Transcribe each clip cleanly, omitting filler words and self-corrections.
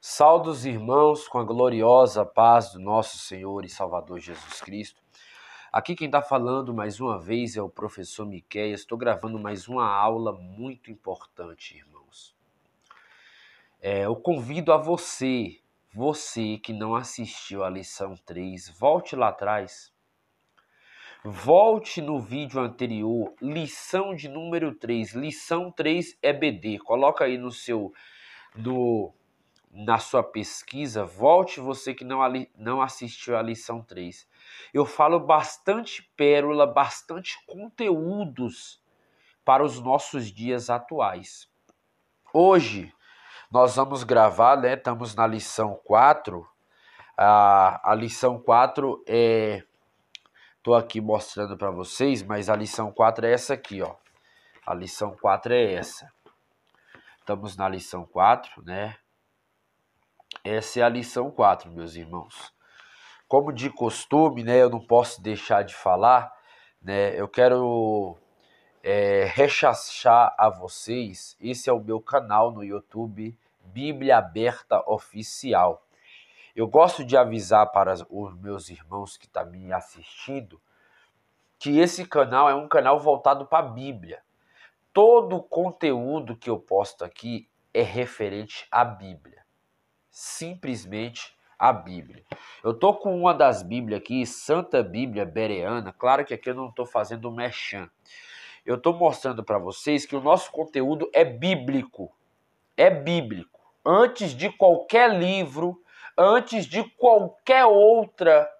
Saudos irmãos com a gloriosa paz do nosso Senhor e Salvador Jesus Cristo. Aqui quem está falando mais uma vez é o professor Miqueias. Estou gravando mais uma aula muito importante, irmãos. Eu convido a você que não assistiu à lição 3, volte lá atrás. Volte no vídeo anterior, lição de número 3, lição 3 EBD. Coloca aí na sua pesquisa, volte você que não assistiu à lição 3. Eu falo bastante pérola, bastante conteúdos para os nossos dias atuais. Hoje nós vamos gravar, né? Estamos na lição 4. A lição 4 Estou aqui mostrando para vocês, mas a lição 4 é essa aqui, ó. A lição 4 é essa. Estamos na lição 4, né? Essa é a lição 4, meus irmãos. Como de costume, né, eu não posso deixar de falar, né, eu quero rechaçar a vocês, esse é o meu canal no YouTube, Bíblia Aberta Oficial. Eu gosto de avisar para os meus irmãos que estão me assistindo que esse canal é um canal voltado para a Bíblia. Todo o conteúdo que eu posto aqui é referente à Bíblia. Simplesmente a Bíblia. Eu tô com uma das Bíblias aqui, Santa Bíblia Bereana. Claro que aqui eu não estou fazendo merchan. Eu estou mostrando para vocês que o nosso conteúdo é bíblico. É bíblico. Antes de qualquer livro, antes de qualquer outra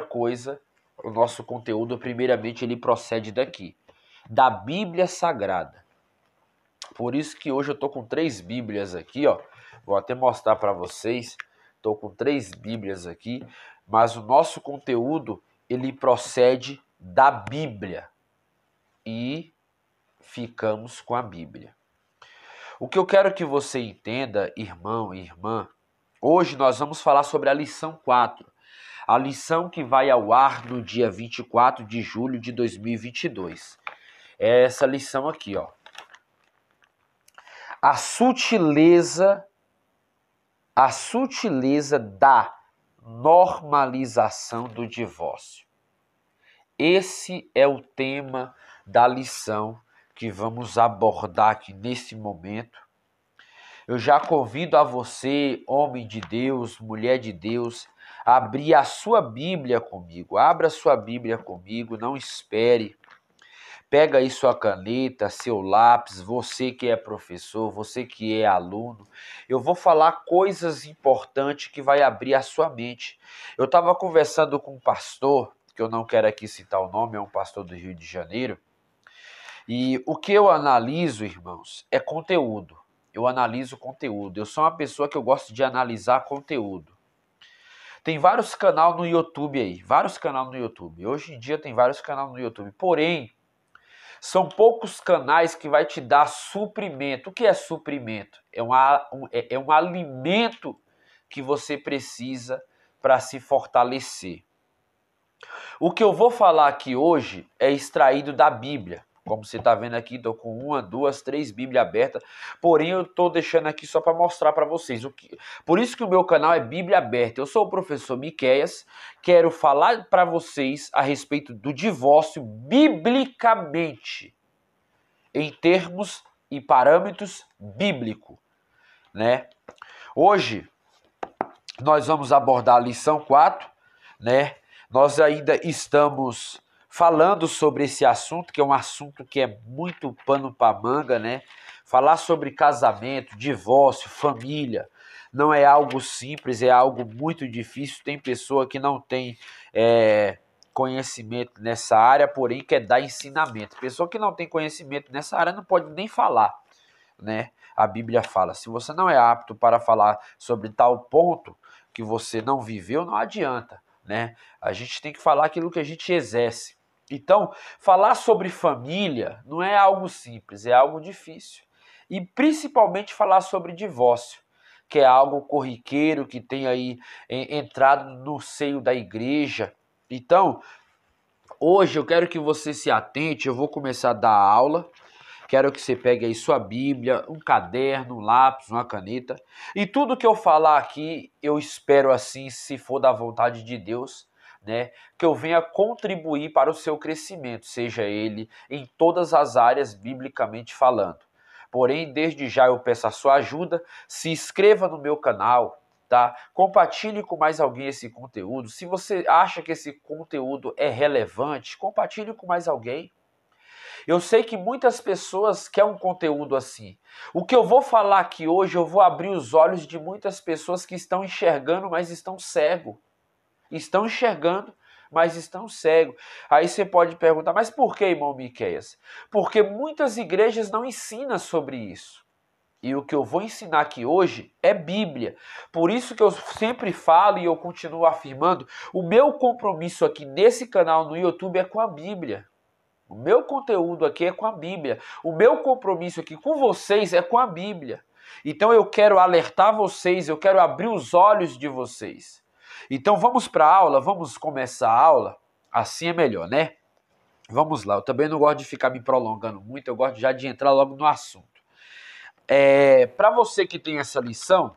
coisa, o nosso conteúdo, primeiramente, ele procede daqui, da Bíblia Sagrada. Por isso que hoje eu tô com 3 Bíblias aqui, ó. Vou até mostrar para vocês. Tô com 3 Bíblias aqui, mas o nosso conteúdo ele procede da Bíblia e ficamos com a Bíblia. O que eu quero que você entenda, irmão e irmã, hoje nós vamos falar sobre a lição 4. A lição que vai ao ar no dia 24 de julho de 2022. É essa lição aqui, ó. A sutileza da normalização do divórcio. Esse é o tema da lição que vamos abordar aqui nesse momento. Eu já convido a você, homem de Deus, mulher de Deus, a abrir a sua Bíblia comigo. Abra a sua Bíblia comigo, não espere. Pega aí sua caneta, seu lápis, você que é professor, você que é aluno. Eu vou falar coisas importantes que vai abrir a sua mente. Eu estava conversando com um pastor, que eu não quero aqui citar o nome, é um pastor do Rio de Janeiro. E o que eu analiso, irmãos, é conteúdo. Eu analiso conteúdo. Eu sou uma pessoa que eu gosto de analisar conteúdo. Tem vários canais no YouTube aí, Hoje em dia tem vários canais no YouTube. Porém, são poucos canais que vai te dar suprimento. O que é suprimento? É um alimento que você precisa para se fortalecer. O que eu vou falar aqui hoje é extraído da Bíblia. Como você está vendo aqui, estou com 1, 2, 3 Bíblia aberta. Porém, eu estou deixando aqui só para mostrar para vocês. Por isso que o meu canal é Bíblia Aberta. Eu sou o professor Miqueias. Quero falar para vocês a respeito do divórcio biblicamente. Em termos e parâmetros bíblicos, né? Hoje, nós vamos abordar a lição 4, né? Nós ainda estamos falando sobre esse assunto, que é um assunto que é muito pano para manga, né? Falar sobre casamento, divórcio, família, não é algo simples, é algo muito difícil. Tem pessoa que não tem conhecimento nessa área, porém quer dar ensinamento. Pessoa que não tem conhecimento nessa área não pode nem falar, né? A Bíblia fala, se você não é apto para falar sobre tal ponto que você não viveu, não adianta, né? A gente tem que falar aquilo que a gente exerce. Então, falar sobre família não é algo simples, é algo difícil. E principalmente falar sobre divórcio, que é algo corriqueiro, que tem aí entrado no seio da igreja. Então, hoje eu quero que você se atente, eu vou começar a dar aula. Quero que você pegue aí sua Bíblia, um caderno, um lápis, uma caneta. E tudo que eu falar aqui, eu espero assim, se for da vontade de Deus, né, que eu venha contribuir para o seu crescimento, seja ele em todas as áreas biblicamente falando. Porém, desde já eu peço a sua ajuda, se inscreva no meu canal, tá? Compartilhe com mais alguém esse conteúdo. Se você acha que esse conteúdo é relevante, compartilhe com mais alguém. Eu sei que muitas pessoas querem um conteúdo assim. O que eu vou falar aqui hoje, eu vou abrir os olhos de muitas pessoas que estão enxergando, mas estão cegos. Estão enxergando, mas estão cegos. Aí você pode perguntar, mas por que, irmão Miqueias? Porque muitas igrejas não ensinam sobre isso. E o que eu vou ensinar aqui hoje é Bíblia. Por isso que eu sempre falo e eu continuo afirmando, o meu compromisso aqui nesse canal no YouTube é com a Bíblia. O meu conteúdo aqui é com a Bíblia. O meu compromisso aqui com vocês é com a Bíblia. Então eu quero alertar vocês, eu quero abrir os olhos de vocês. Então vamos para a aula, vamos começar a aula. Assim é melhor, né? Vamos lá, eu também não gosto de ficar me prolongando muito, eu gosto já de entrar logo no assunto. Para você que tem essa lição,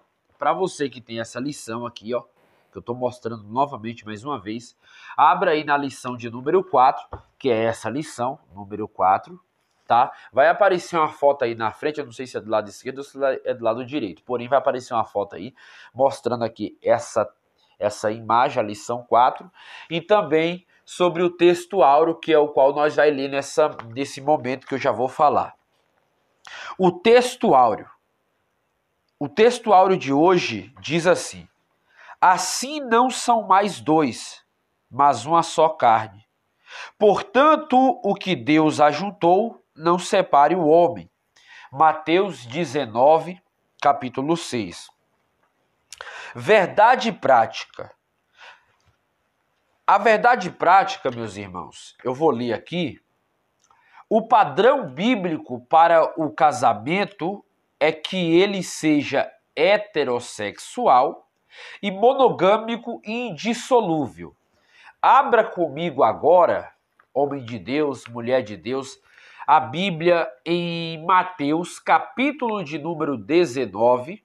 aqui, ó, que eu estou mostrando novamente mais uma vez, abra aí na lição de número 4, que é essa lição, número 4, tá? Vai aparecer uma foto aí na frente, eu não sei se é do lado esquerdo ou se é do lado direito, porém vai aparecer uma foto aí, mostrando aqui essa imagem, a lição 4, e também sobre o texto áureo, que é o qual nós vai ler nesse momento que eu já vou falar. O texto áureo. O texto áureo de hoje diz assim: assim não são mais dois, mas uma só carne. Portanto, o que Deus ajuntou, não separe o homem. Mateus 19, capítulo 6. Verdade prática. A verdade prática, meus irmãos, eu vou ler aqui. O padrão bíblico para o casamento é que ele seja heterossexual e monogâmico e indissolúvel. Abra comigo agora, homem de Deus, mulher de Deus, a Bíblia em Mateus, capítulo de número 19,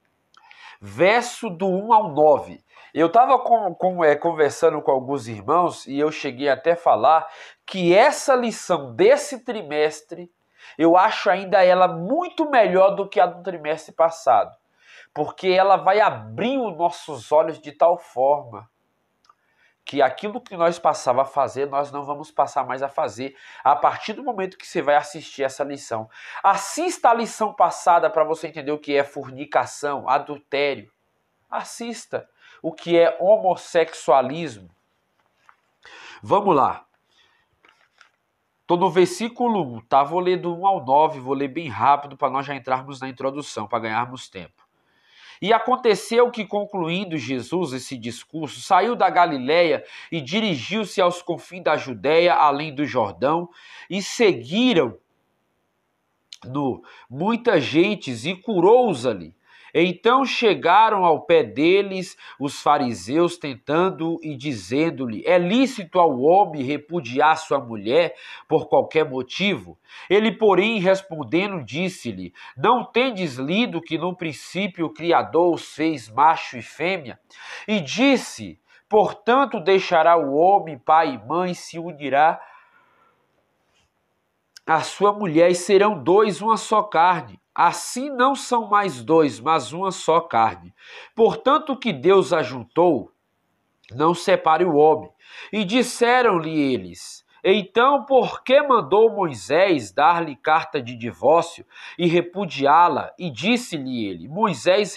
verso do 1 ao 9. Eu estava conversando com alguns irmãos e eu cheguei até a falar que essa lição desse trimestre, eu acho ainda ela muito melhor do que a do trimestre passado. Porque ela vai abrir os nossos olhos de tal forma que aquilo que nós passava a fazer, nós não vamos passar mais a fazer a partir do momento que você vai assistir essa lição. Assista a lição passada para você entender o que é fornicação, adultério. Assista o que é homossexualismo. Vamos lá. Estou no versículo 1, tá? Vou ler do 1 ao 9, vou ler bem rápido para nós já entrarmos na introdução, para ganharmos tempo. E aconteceu que, concluindo Jesus esse discurso, saiu da Galiléia e dirigiu-se aos confins da Judéia, além do Jordão, e seguiram-no muitas gentes e curou-os ali. Então chegaram ao pé deles os fariseus, tentando e dizendo-lhe: é lícito ao homem repudiar sua mulher por qualquer motivo? Ele, porém, respondendo, disse-lhe: não tendes lido que no princípio o Criador os fez macho e fêmea? E disse: portanto deixará o homem pai e mãe, se unirá a sua mulher, e serão dois uma só carne. Assim não são mais dois, mas uma só carne. Portanto, o que Deus ajuntou, não separe o homem. E disseram-lhe eles: então, por que mandou Moisés dar-lhe carta de divórcio e repudiá-la? E disse-lhe ele: Moisés,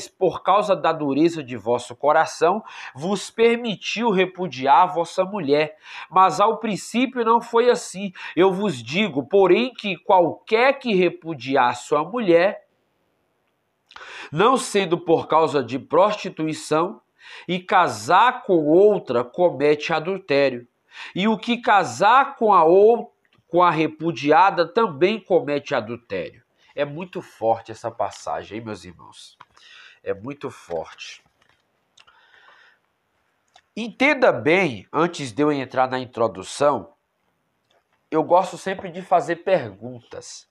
por causa da dureza de vosso coração, vos permitiu repudiar vossa mulher. Mas ao princípio não foi assim. Eu vos digo, porém, que qualquer que repudiar sua mulher, não sendo por causa de prostituição, e casar com outra, comete adultério. E o que casar com a repudiada também comete adultério. É muito forte essa passagem, hein, meus irmãos? É muito forte. Entenda bem, antes de eu entrar na introdução, eu gosto sempre de fazer perguntas.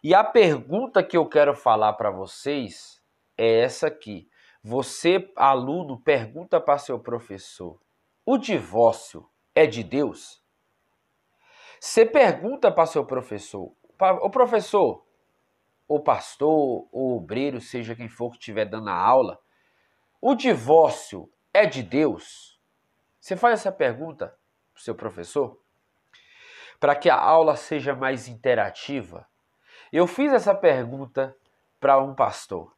E a pergunta que eu quero falar para vocês é essa aqui. Você, aluno, pergunta para seu professor: o divórcio é de Deus? Você pergunta para seu professor: o professor, o pastor, o obreiro, seja quem for que estiver dando a aula, o divórcio é de Deus? Você faz essa pergunta para o seu professor? Para que a aula seja mais interativa. Eu fiz essa pergunta para um pastor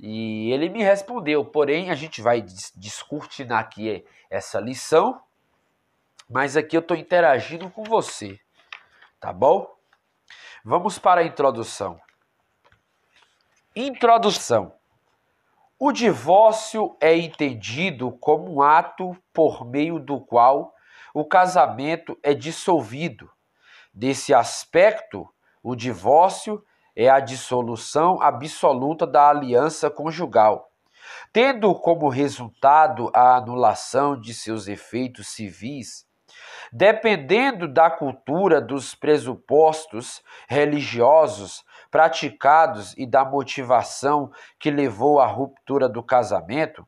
e ele me respondeu, porém a gente vai descortinar aqui essa lição, mas aqui eu estou interagindo com você, tá bom? Vamos para a introdução. Introdução. O divórcio é entendido como um ato por meio do qual o casamento é dissolvido. Desse aspecto, o divórcio é a dissolução absoluta da aliança conjugal, tendo como resultado a anulação de seus efeitos civis. Dependendo da cultura, dos pressupostos religiosos praticados e da motivação que levou à ruptura do casamento,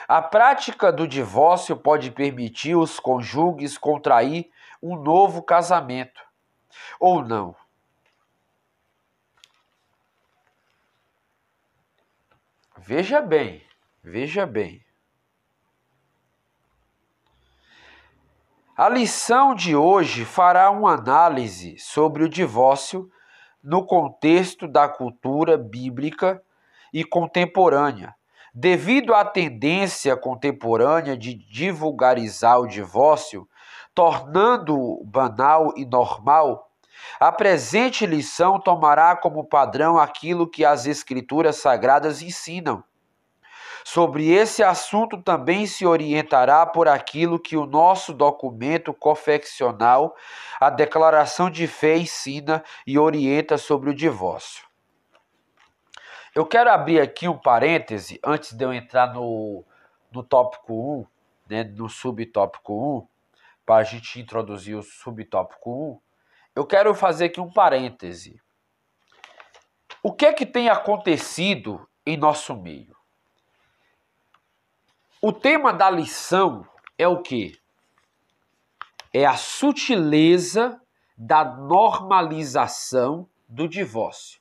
a prática do divórcio pode permitir os cônjuges contrair um novo casamento, ou não. Veja bem, veja bem. A lição de hoje fará uma análise sobre o divórcio no contexto da cultura bíblica e contemporânea. Devido à tendência contemporânea de divulgarizar o divórcio, tornando-o banal e normal, a presente lição tomará como padrão aquilo que as Escrituras Sagradas ensinam. Sobre esse assunto também se orientará por aquilo que o nosso documento confessional, a Declaração de Fé, ensina e orienta sobre o divórcio. Eu quero abrir aqui um parêntese antes de eu entrar no tópico 1, né, no subtópico 1, para a gente introduzir o subtópico 1. Eu quero fazer aqui um parêntese. O que é que tem acontecido em nosso meio? O tema da lição é o quê? É a sutileza da normalização do divórcio.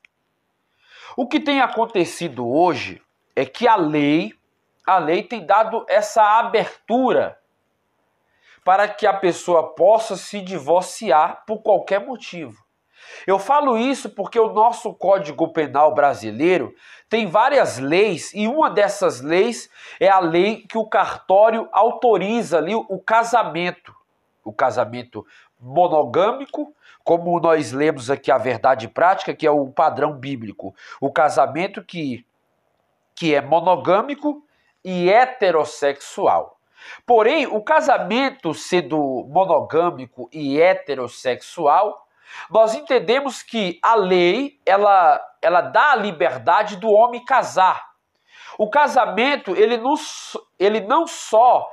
O que tem acontecido hoje é que a lei tem dado essa abertura para que a pessoa possa se divorciar por qualquer motivo. Eu falo isso porque o nosso Código Penal brasileiro tem várias leis e uma dessas leis é a lei que o cartório autoriza ali o casamento monogâmico, como nós lemos aqui a verdade prática, que é o padrão bíblico, o casamento que é monogâmico e heterossexual. Porém, o casamento sendo monogâmico e heterossexual, nós entendemos que a lei, ela dá a liberdade do homem casar. O casamento, ele não só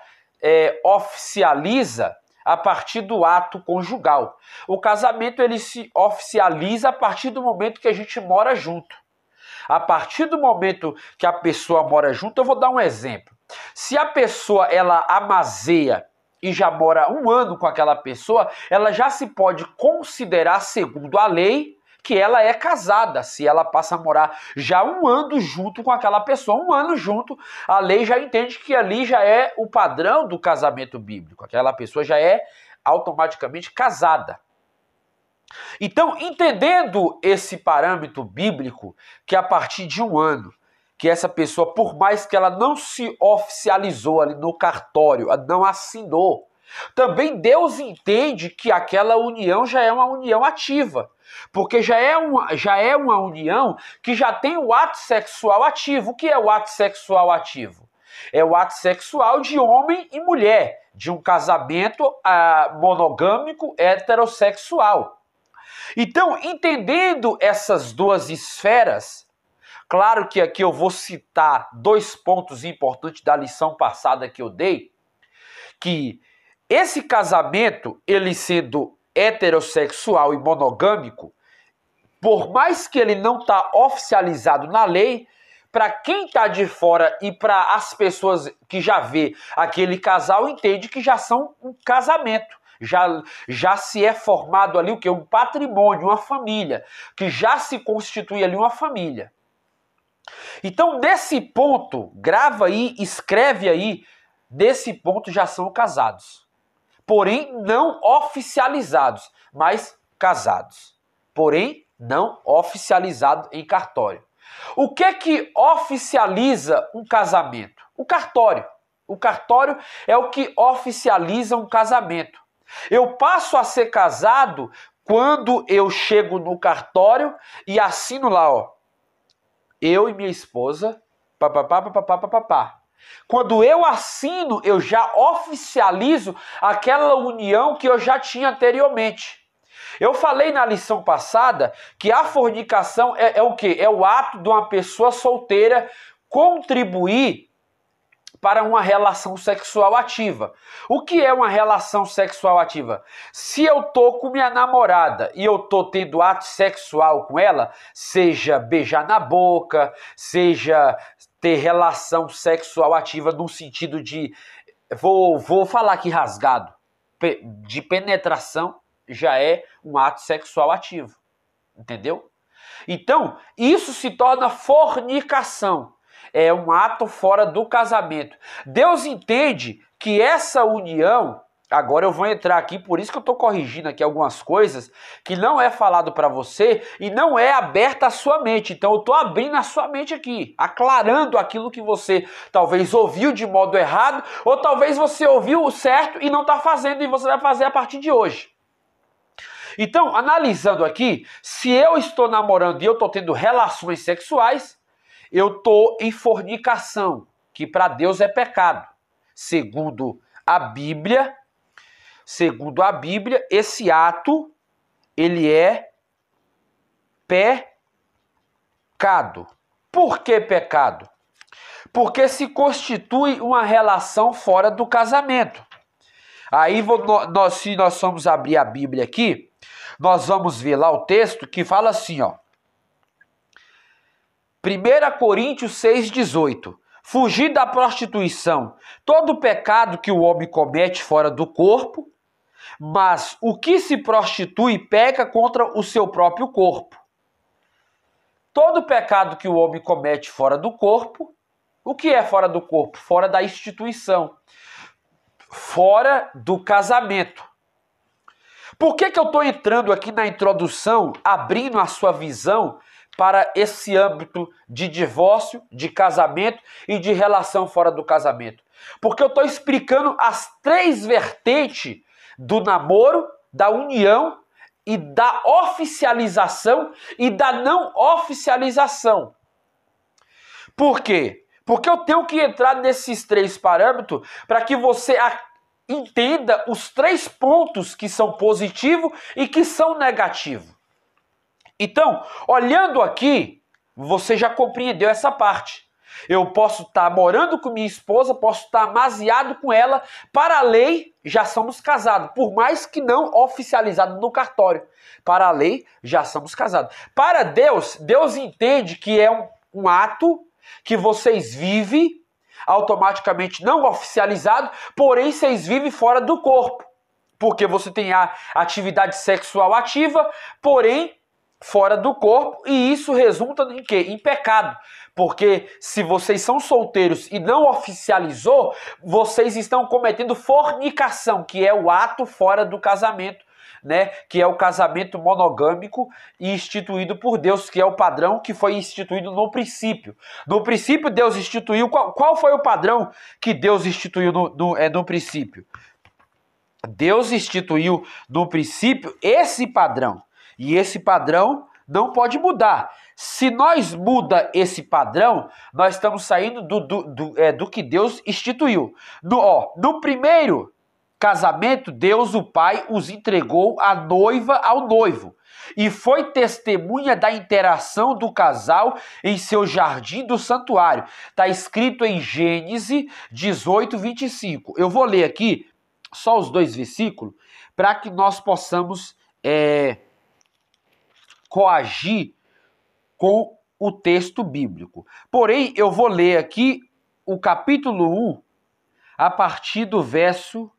oficializa a partir do ato conjugal. O casamento, ele se oficializa a partir do momento que a gente mora junto. A partir do momento que a pessoa mora junto, eu vou dar um exemplo. Se a pessoa, ela amazeia e já mora 1 ano com aquela pessoa, ela já se pode considerar, segundo a lei, que ela é casada. Se ela passa a morar já 1 ano junto com aquela pessoa, 1 ano junto, a lei já entende que ali já é o padrão do casamento bíblico. Aquela pessoa já é automaticamente casada. Então, entendendo esse parâmetro bíblico, que a partir de 1 ano, que essa pessoa, por mais que ela não se oficializou ali no cartório, não assinou, também Deus entende que aquela união já é uma união ativa, porque já é uma união que já tem o ato sexual ativo. O que é o ato sexual ativo? É o ato sexual de homem e mulher, de um casamento monogâmico heterossexual. Então, entendendo essas duas esferas, claro que aqui eu vou citar 2 pontos importantes da lição passada que eu dei, que esse casamento, ele sendo heterossexual e monogâmico, por mais que ele não está oficializado na lei, para quem está de fora e para as pessoas que já vê aquele casal, entende que já são um casamento. Já se é formado ali o quê? Um patrimônio, uma família, que já se constitui ali uma família. Então, nesse ponto, grava aí, escreve aí, nesse ponto já são casados. Porém, não oficializados, mas casados. Porém, não oficializado em cartório. O que é que oficializa um casamento? O cartório. O cartório é o que oficializa um casamento. Eu passo a ser casado quando eu chego no cartório e assino lá, ó, eu e minha esposa, papapá. Quando eu assino, eu já oficializo aquela união que eu já tinha anteriormente. Eu falei na lição passada que a fornicação é o quê? É o ato de uma pessoa solteira contribuir para uma relação sexual ativa. O que é uma relação sexual ativa? Se eu tô com minha namorada e eu tô tendo ato sexual com ela, seja beijar na boca, seja ter relação sexual ativa no sentido de, vou falar aqui rasgado, de penetração, já é um ato sexual ativo. Entendeu? Então, isso se torna fornicação. É um ato fora do casamento. Deus entende que essa união, agora eu vou entrar aqui, por isso que eu estou corrigindo aqui algumas coisas que não é falado para você e não é aberta a sua mente. Então eu estou abrindo a sua mente aqui, aclarando aquilo que você talvez ouviu de modo errado, ou talvez você ouviu o certo e não está fazendo e você vai fazer a partir de hoje. Então, analisando aqui, se eu estou namorando e eu estou tendo relações sexuais, eu estou em fornicação, que para Deus é pecado. Segundo a Bíblia, esse ato, ele é pecado. Por que pecado? Porque se constitui uma relação fora do casamento. Aí, se nós formos abrir a Bíblia aqui, nós vamos ver lá o texto que fala assim, ó. 1 Coríntios 6,18. Fugir da prostituição. Todo pecado que o homem comete fora do corpo, mas o que se prostitui peca contra o seu próprio corpo. Todo pecado que o homem comete fora do corpo, o que é fora do corpo? Fora da instituição. Fora do casamento. Por que eu estou entrando aqui na introdução, abrindo a sua visão para esse âmbito de divórcio, de casamento e de relação fora do casamento? Porque eu estou explicando as três vertentes do namoro, da união e da oficialização e da não oficialização. Por quê? Porque eu tenho que entrar nesses três parâmetros para que você entenda os três pontos que são positivos e que são negativos. Então, olhando aqui, você já compreendeu essa parte. Eu posso estar morando com minha esposa, posso estar amaziado com ela, para a lei já somos casados, por mais que não oficializado no cartório. Para a lei já somos casados. Para Deus, Deus entende que é um ato que vocês vivem automaticamente não oficializado, porém vocês vivem fora do corpo. Porque você tem a atividade sexual ativa, porém fora do corpo, e isso resulta em quê? Em pecado. Porque se vocês são solteiros e não oficializou, vocês estão cometendo fornicação, que é o ato fora do casamento, né? Que é o casamento monogâmico e instituído por Deus, que é o padrão que foi instituído no princípio. No princípio Deus instituiu, qual foi o padrão que Deus instituiu no princípio? Deus instituiu no princípio esse padrão, e esse padrão não pode mudar. Se nós muda esse padrão, nós estamos saindo do que Deus instituiu. No primeiro casamento, Deus, o Pai, os entregou a noiva ao noivo e foi testemunha da interação do casal em seu jardim do santuário. Está escrito em Gênesis 18:25. Eu vou ler aqui só os 2 versículos, para que nós possamos coagir com o texto bíblico. Porém, eu vou ler aqui o capítulo 1, a partir do verso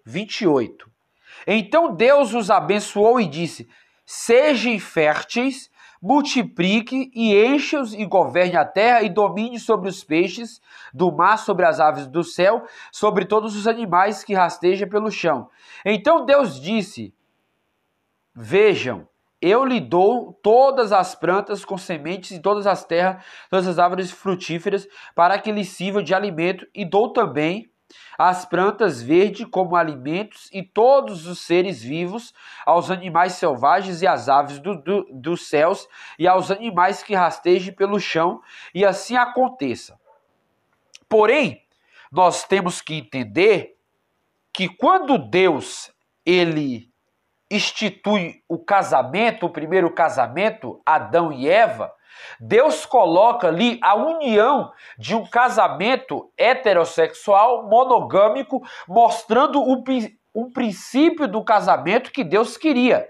28. Então Deus os abençoou e disse: sejam férteis, multiplique e encha-os e governe a terra e domine sobre os peixes do mar, sobre as aves do céu, sobre todos os animais que rastejam pelo chão. Então Deus disse: vejam, eu lhe dou todas as plantas com sementes e todas as terras, todas as árvores frutíferas, para que lhes sirva de alimento, e dou também as plantas verdes como alimentos e todos os seres vivos, aos animais selvagens e às aves dos céus e aos animais que rastejam pelo chão, e assim aconteça. Porém, nós temos que entender que quando Deus ele institui o casamento, o primeiro casamento, Adão e Eva, Deus coloca ali a união de um casamento heterossexual, monogâmico, mostrando um princípio do casamento que Deus queria.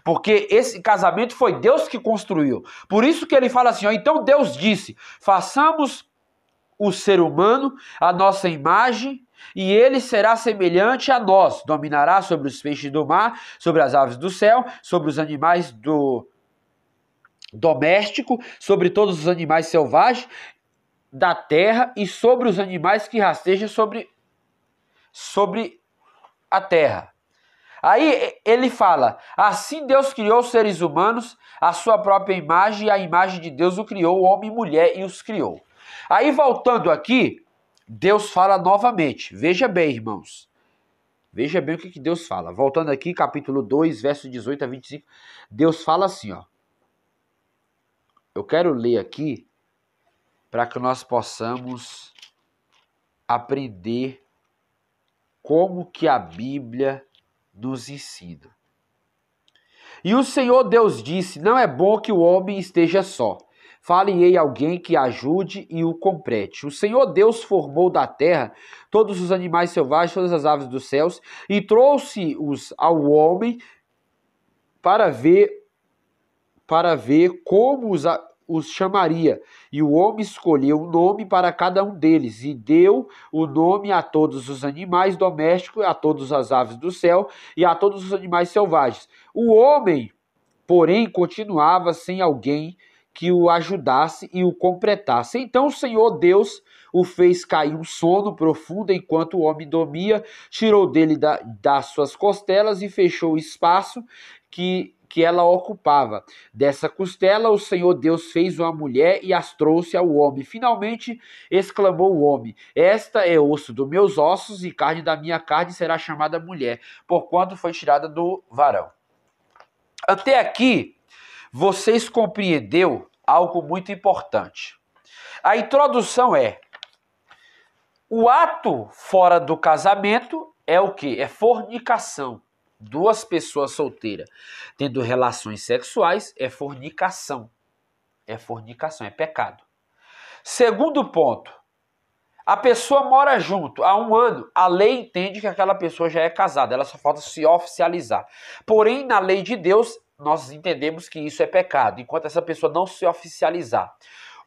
Porque esse casamento foi Deus que construiu. Por isso que ele fala assim, ó, então Deus disse, façamos o ser humano a nossa imagem, e ele será semelhante a nós, dominará sobre os peixes do mar, sobre as aves do céu, sobre os animais do doméstico, sobre todos os animais selvagens da terra e sobre os animais que rastejam sobre a terra. Aí ele fala, assim Deus criou os seres humanos, a sua própria imagem, e a imagem de Deus o criou, homem e mulher, e os criou. Aí voltando aqui, Deus fala novamente, veja bem, irmãos, veja bem o que Deus fala. Voltando aqui, capítulo 2, verso 18 a 25, Deus fala assim, ó. Eu quero ler aqui para que nós possamos aprender como que a Bíblia nos ensina. E o Senhor Deus disse, não é bom que o homem esteja só. Fale-ei alguém que ajude e o complete. O Senhor Deus formou da terra todos os animais selvagens, todas as aves dos céus, e trouxe-os ao homem para ver como os chamaria. E o homem escolheu um nome para cada um deles, e deu o nome a todos os animais domésticos, a todas as aves do céu, e a todos os animais selvagens. O homem, porém, continuava sem alguém que o ajudasse e o completasse. Então o Senhor Deus o fez cair um sono profundo enquanto o homem dormia, tirou dele das suas costelas e fechou o espaço que ela ocupava. Dessa costela o Senhor Deus fez uma mulher e as trouxe ao homem. Finalmente exclamou o homem, esta é osso dos meus ossos e carne da minha carne, será chamada mulher, porquanto foi tirada do varão. Até aqui, vocês compreenderam algo muito importante. A introdução é, o ato fora do casamento é o quê? É fornicação. Duas pessoas solteiras tendo relações sexuais é fornicação. É fornicação, é pecado. Segundo ponto, a pessoa mora junto há 1 ano, a lei entende que aquela pessoa já é casada, ela só falta se oficializar. Porém, na lei de Deus, nós entendemos que isso é pecado, enquanto essa pessoa não se oficializar.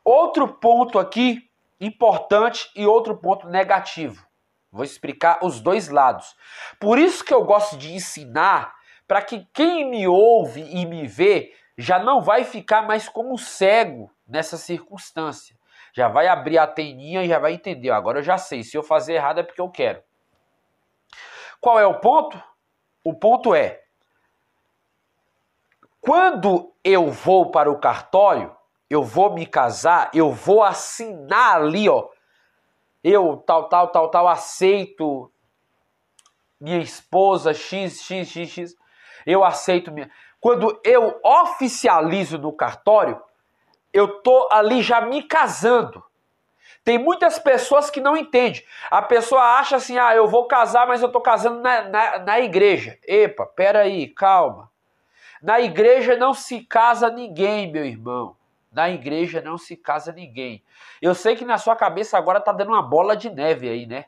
Outro ponto aqui importante e outro ponto negativo. Vou explicar os dois lados. Por isso que eu gosto de ensinar, para que quem me ouve e me vê já não vai ficar mais como cego nessa circunstância. Já vai abrir a anteninha e já vai entender. Agora eu já sei, se eu fazer errado é porque eu quero. Qual é o ponto? O ponto é, quando eu vou para o cartório, eu vou me casar, eu vou assinar ali, ó, eu tal, aceito minha esposa, x, eu aceito minha... Quando eu oficializo no cartório, eu tô ali já me casando. Tem muitas pessoas que não entendem. A pessoa acha assim, eu vou casar, mas eu tô casando na igreja. Epa, peraí, calma. Na igreja não se casa ninguém, meu irmão. na igreja não se casa ninguém. Eu sei que na sua cabeça agora está dando uma bola de neve aí, né?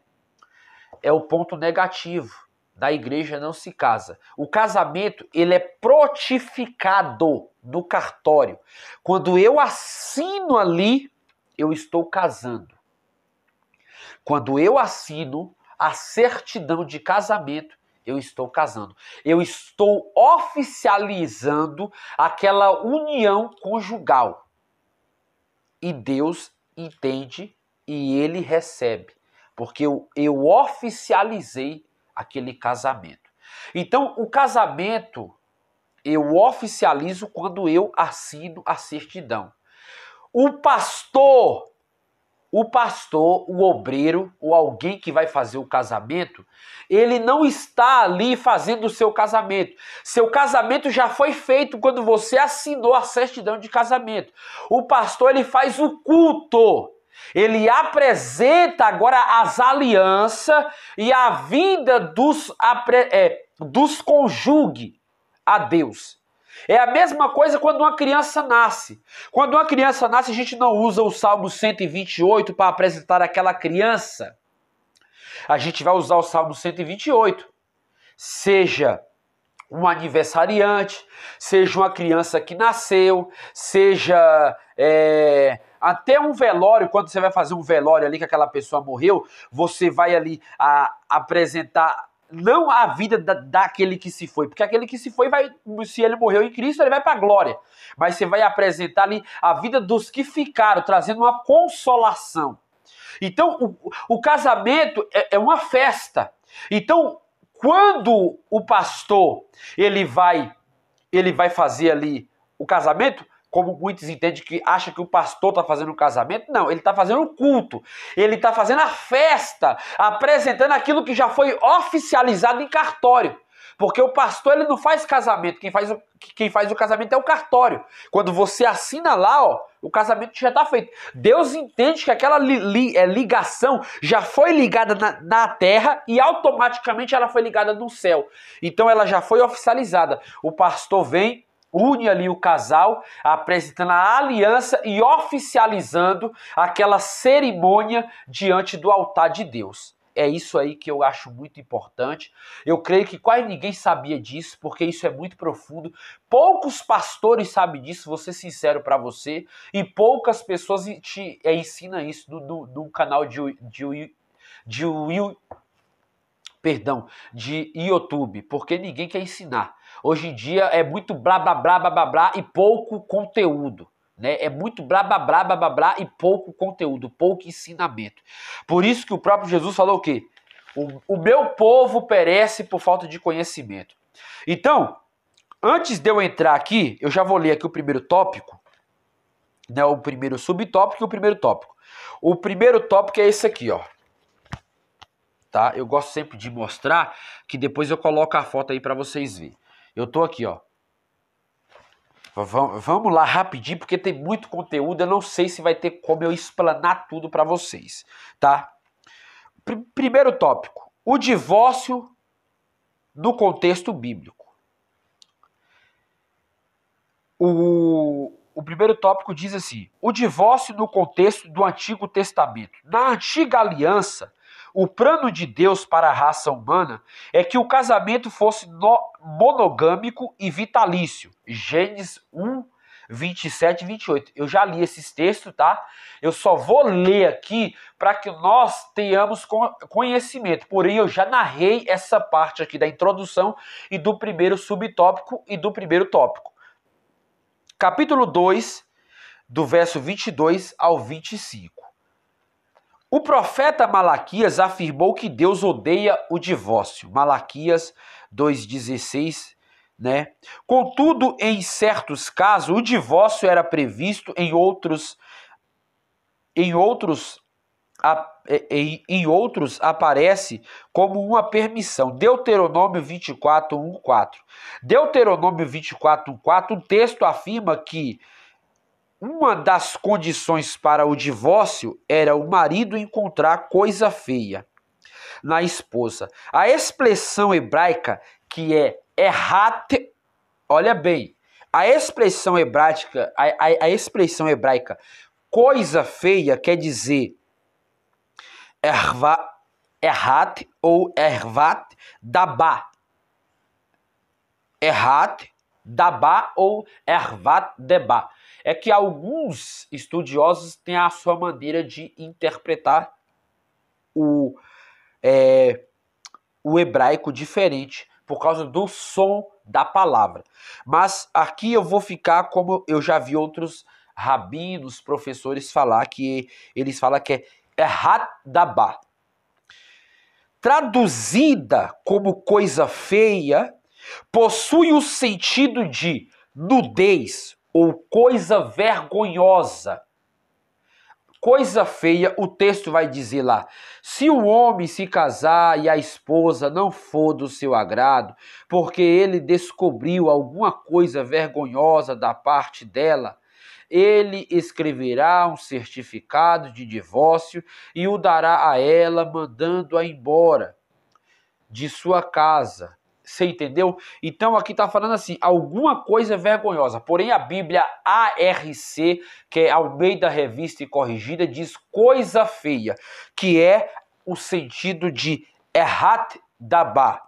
É o ponto negativo. Da igreja não se casa. O casamento, ele é protificado no cartório. Quando eu assino ali, eu estou casando. Quando eu assino a certidão de casamento, eu estou casando. Eu estou oficializando aquela união conjugal. E Deus entende e ele recebe. Porque eu oficializei aquele casamento. Então, o casamento eu oficializo quando eu assino a certidão. O pastor, o obreiro, ou alguém que vai fazer o casamento, ele não está ali fazendo o seu casamento. Seu casamento já foi feito quando você assinou a certidão de casamento. O pastor, ele faz o culto. Ele apresenta agora as alianças e a vida dos cônjuges a Deus. É a mesma coisa quando uma criança nasce. Quando uma criança nasce, a gente não usa o Salmo 128 para apresentar aquela criança. A gente vai usar o Salmo 128. Seja um aniversariante, seja uma criança que nasceu, seja até um velório, quando você vai fazer um velório ali que aquela pessoa morreu, você vai ali apresentar não a vida daquele que se foi, porque aquele que se foi, se ele morreu em Cristo, ele vai para a glória, mas você vai apresentar ali a vida dos que ficaram, trazendo uma consolação. Então, o casamento é uma festa. Então, quando o pastor ele vai fazer ali o casamento, como muitos entendem que acham que o pastor está fazendo o casamento, não, ele está fazendo o culto, ele está fazendo a festa, apresentando aquilo que já foi oficializado em cartório. Porque o pastor ele não faz casamento, quem faz o casamento é o cartório. Quando você assina lá, ó, o casamento já está feito. Deus entende que aquela ligação já foi ligada na terra e automaticamente ela foi ligada no céu. Então ela já foi oficializada. O pastor vem, une ali o casal, apresentando a aliança e oficializando aquela cerimônia diante do altar de Deus. É isso aí que eu acho muito importante. Eu creio que quase ninguém sabia disso, porque isso é muito profundo. Poucos pastores sabem disso, vou ser sincero para você, e poucas pessoas te ensinam isso no canal de YouTube, porque ninguém quer ensinar. Hoje em dia é muito blá blá blá blá blá, blá e pouco conteúdo. Né? É muito blá blá blá blá blá blá e pouco conteúdo, pouco ensinamento. Por isso que o próprio Jesus falou o quê? O meu povo perece por falta de conhecimento. Então, antes de eu entrar aqui, eu já vou ler aqui o primeiro tópico, né? O primeiro subtópico e o primeiro tópico. O primeiro tópico é esse aqui, ó. Tá? Eu gosto sempre de mostrar, que depois eu coloco a foto aí para vocês verem. Eu tô aqui, ó. Vamos lá rapidinho, porque tem muito conteúdo, eu não sei se vai ter como eu explanar tudo para vocês, tá? Primeiro tópico, o divórcio no contexto bíblico. O primeiro tópico diz assim, o divórcio no contexto do Antigo Testamento. Na Antiga Aliança, o plano de Deus para a raça humana é que o casamento fosse monogâmico e vitalício. Gênesis 1, 27 e 28. Eu já li esses textos, tá? Eu só vou ler aqui para que nós tenhamos conhecimento. Porém, eu já narrei essa parte aqui da introdução e do primeiro subtópico e do primeiro tópico. Capítulo 2, do verso 22 ao 25. O profeta Malaquias afirmou que Deus odeia o divórcio. Malaquias 2,16, né? Contudo, em certos casos, o divórcio era previsto, em outros aparece como uma permissão. Deuteronômio 24, 1, 4. Deuteronômio 24, 1, 4, o texto afirma que uma das condições para o divórcio era o marido encontrar coisa feia na esposa. A expressão hebraica que é errat, olha bem, A expressão hebraica, a expressão hebraica coisa feia quer dizer errat ou ervat dabá. Errat dabá ou ervat debá. É que alguns estudiosos têm a sua maneira de interpretar o hebraico diferente por causa do som da palavra. Mas aqui eu vou ficar como eu já vi outros rabinos, professores falar, que eles falam que é errat dabá. Traduzida como coisa feia, possui o sentido de nudez ou coisa vergonhosa. Coisa feia, o texto vai dizer lá: se o homem se casar e a esposa não for do seu agrado, porque ele descobriu alguma coisa vergonhosa da parte dela, ele escreverá um certificado de divórcio e o dará a ela, mandando-a embora de sua casa. Você entendeu? Então aqui está falando assim, alguma coisa vergonhosa. Porém a Bíblia ARC, que é Almeida Revista e Corrigida, diz coisa feia, que é o sentido de errat dabá,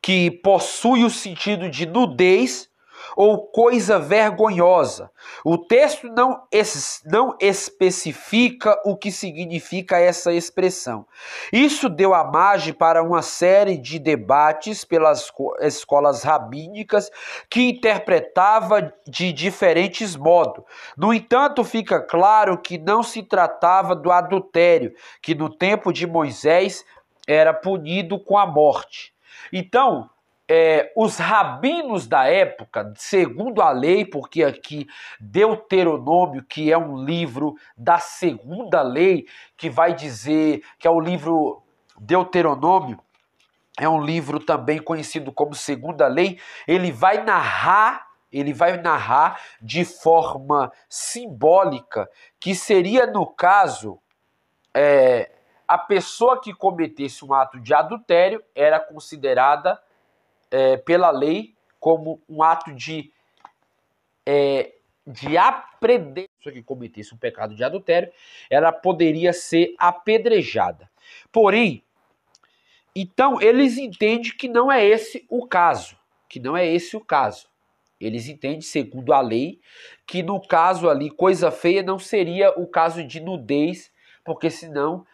que possui o sentido de nudez ou coisa vergonhosa. O texto não especifica o que significa essa expressão. Isso deu a margem para uma série de debates pelas escolas rabínicas que interpretava de diferentes modos. No entanto, fica claro que não se tratava do adultério, que no tempo de Moisés era punido com a morte. Então, os rabinos da época, segundo a lei, porque aqui Deuteronômio, que é um livro da segunda lei, que vai dizer que é o livro Deuteronômio, é um livro também conhecido como segunda lei, ele vai narrar de forma simbólica, que seria, no caso, a pessoa que cometesse um ato de adultério era considerada pela lei como um ato de apedrejar. A pessoa que cometesse um pecado de adultério, ela poderia ser apedrejada. Porém, então eles entendem que não é esse o caso. Eles entendem, segundo a lei, que no caso ali, coisa feia não seria o caso de nudez, porque senão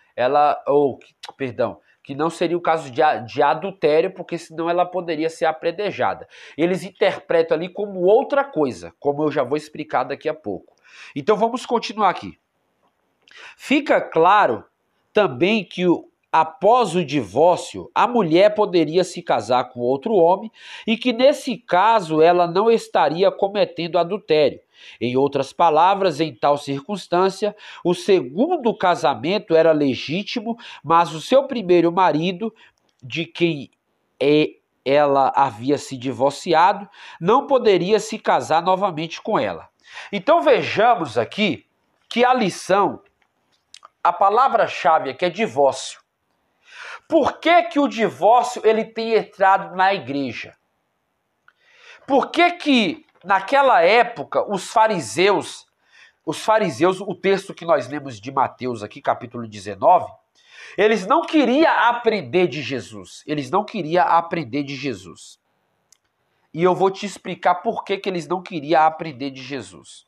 que não seria o caso de adultério, porque senão ela poderia ser apedrejada. Eles interpretam ali como outra coisa, como eu já vou explicar daqui a pouco. Então vamos continuar aqui. Fica claro também que após o divórcio, a mulher poderia se casar com outro homem e que nesse caso ela não estaria cometendo adultério. Em outras palavras, em tal circunstância, o segundo casamento era legítimo, mas o seu primeiro marido, de quem ela havia se divorciado, não poderia se casar novamente com ela. Então vejamos aqui que a lição, a palavra-chave aqui é divórcio. Por que o divórcio ele tem entrado na igreja? Por que naquela época os fariseus, o texto que nós lemos de Mateus aqui, capítulo 19, eles não queriam aprender de Jesus. E eu vou te explicar por que eles não queriam aprender de Jesus.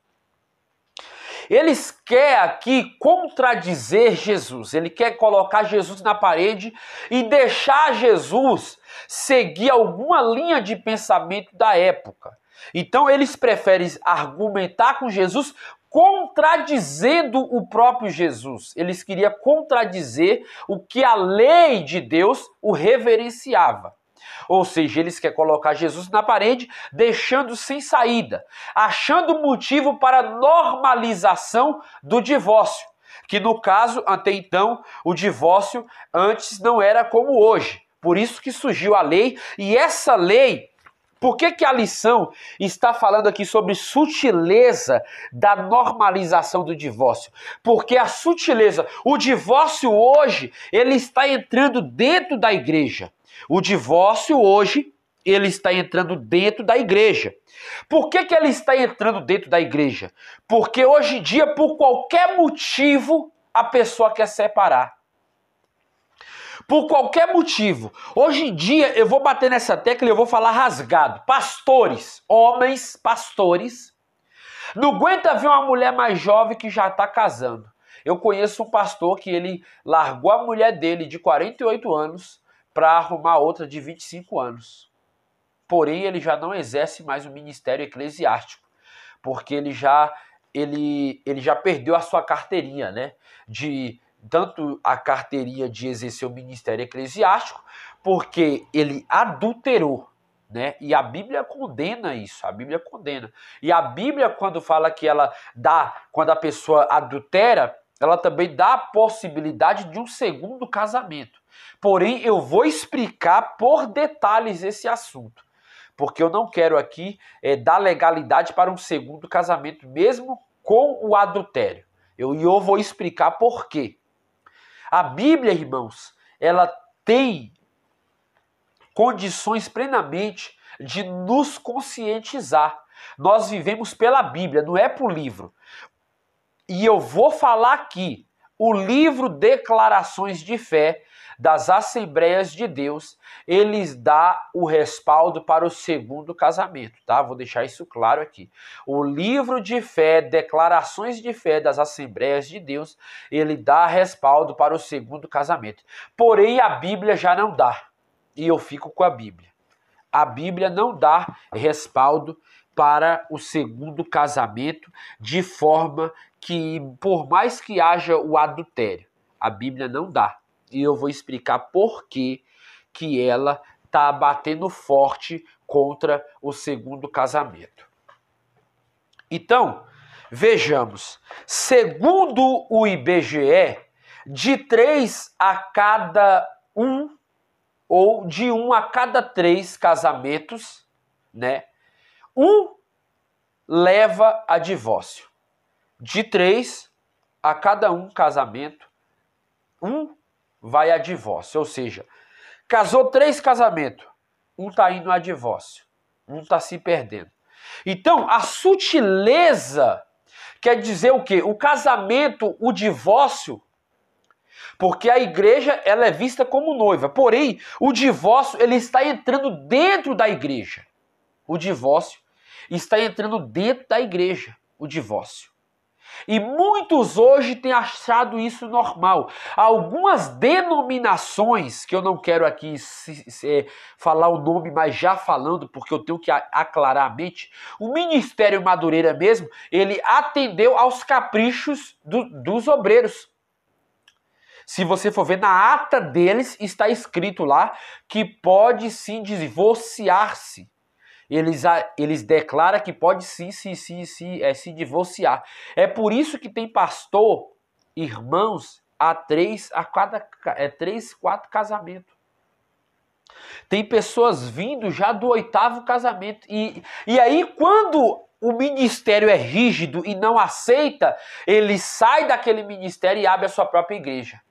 Eles querem aqui contradizer Jesus. Ele quer colocar Jesus na parede e deixar Jesus seguir alguma linha de pensamento da época. Então eles preferem argumentar com Jesus contradizendo o próprio Jesus. Eles queriam contradizer o que a lei de Deus o reverenciava. Ou seja, eles querem colocar Jesus na parede, deixando sem saída, achando motivo para normalização do divórcio, que no caso, até então, o divórcio antes não era como hoje. Por isso que surgiu a lei, e essa lei, por que a lição está falando aqui sobre sutileza da normalização do divórcio? Porque a sutileza, o divórcio hoje, ele está entrando dentro da igreja. O divórcio hoje ele está entrando dentro da igreja. Por que ele está entrando dentro da igreja? Porque hoje em dia, por qualquer motivo, a pessoa quer separar. Por qualquer motivo. Hoje em dia, eu vou bater nessa tecla e eu vou falar rasgado. Pastores, homens, pastores, não aguenta ver uma mulher mais jovem que já está casando. Eu conheço um pastor que ele largou a mulher dele de 48 anos para arrumar outra de 25 anos. Porém, ele já não exerce mais o ministério eclesiástico, porque ele já perdeu a sua carteirinha, né? Tanto a carteirinha de exercer o ministério eclesiástico, porque ele adulterou, né? E a Bíblia condena isso, a Bíblia condena. E a Bíblia, quando fala que quando a pessoa adultera, ela também dá a possibilidade de um segundo casamento. Porém, eu vou explicar por detalhes esse assunto, porque eu não quero aqui dar legalidade para um segundo casamento, mesmo com o adultério. Eu vou explicar por quê. A Bíblia, irmãos, ela tem condições plenamente de nos conscientizar. Nós vivemos pela Bíblia, não é por livro. E eu vou falar aqui, o livro Declarações de Fé das Assembleias de Deus, eles dão o respaldo para o segundo casamento, tá? Vou deixar isso claro aqui. O livro de fé, Declarações de Fé das Assembleias de Deus, ele dá respaldo para o segundo casamento. Porém, a Bíblia já não dá. E eu fico com a Bíblia. A Bíblia não dá respaldo para o segundo casamento, de forma que, por mais que haja o adultério, a Bíblia não dá. E eu vou explicar por que ela está batendo forte contra o segundo casamento. Então, vejamos. Segundo o IBGE, de 3 a cada 1, ou de 1 a cada 3 casamentos, né? 1 leva a divórcio. De 3 a cada 1 casamento, 1 vai a divórcio. Ou seja, casou 3 casamentos, 1 está indo a divórcio, 1 está se perdendo. Então, a sutileza quer dizer o quê? O casamento, o divórcio, porque a igreja ela é vista como noiva. Porém, o divórcio ele está entrando dentro da igreja. O divórcio está entrando dentro da igreja, o divórcio. E muitos hoje têm achado isso normal. Algumas denominações, que eu não quero aqui falar o nome, mas já falando, porque eu tenho que aclarar a mente, o Ministério Madureira mesmo, ele atendeu aos caprichos dos obreiros. Se você for ver na ata deles, está escrito lá que pode sim divorciar-se. Eles declaram que pode sim se divorciar. É por isso que tem pastor, irmãos, a 3, 4 casamentos. Tem pessoas vindo já do 8º casamento. E aí, quando o ministério é rígido e não aceita, ele sai daquele ministério e abre a sua própria igreja.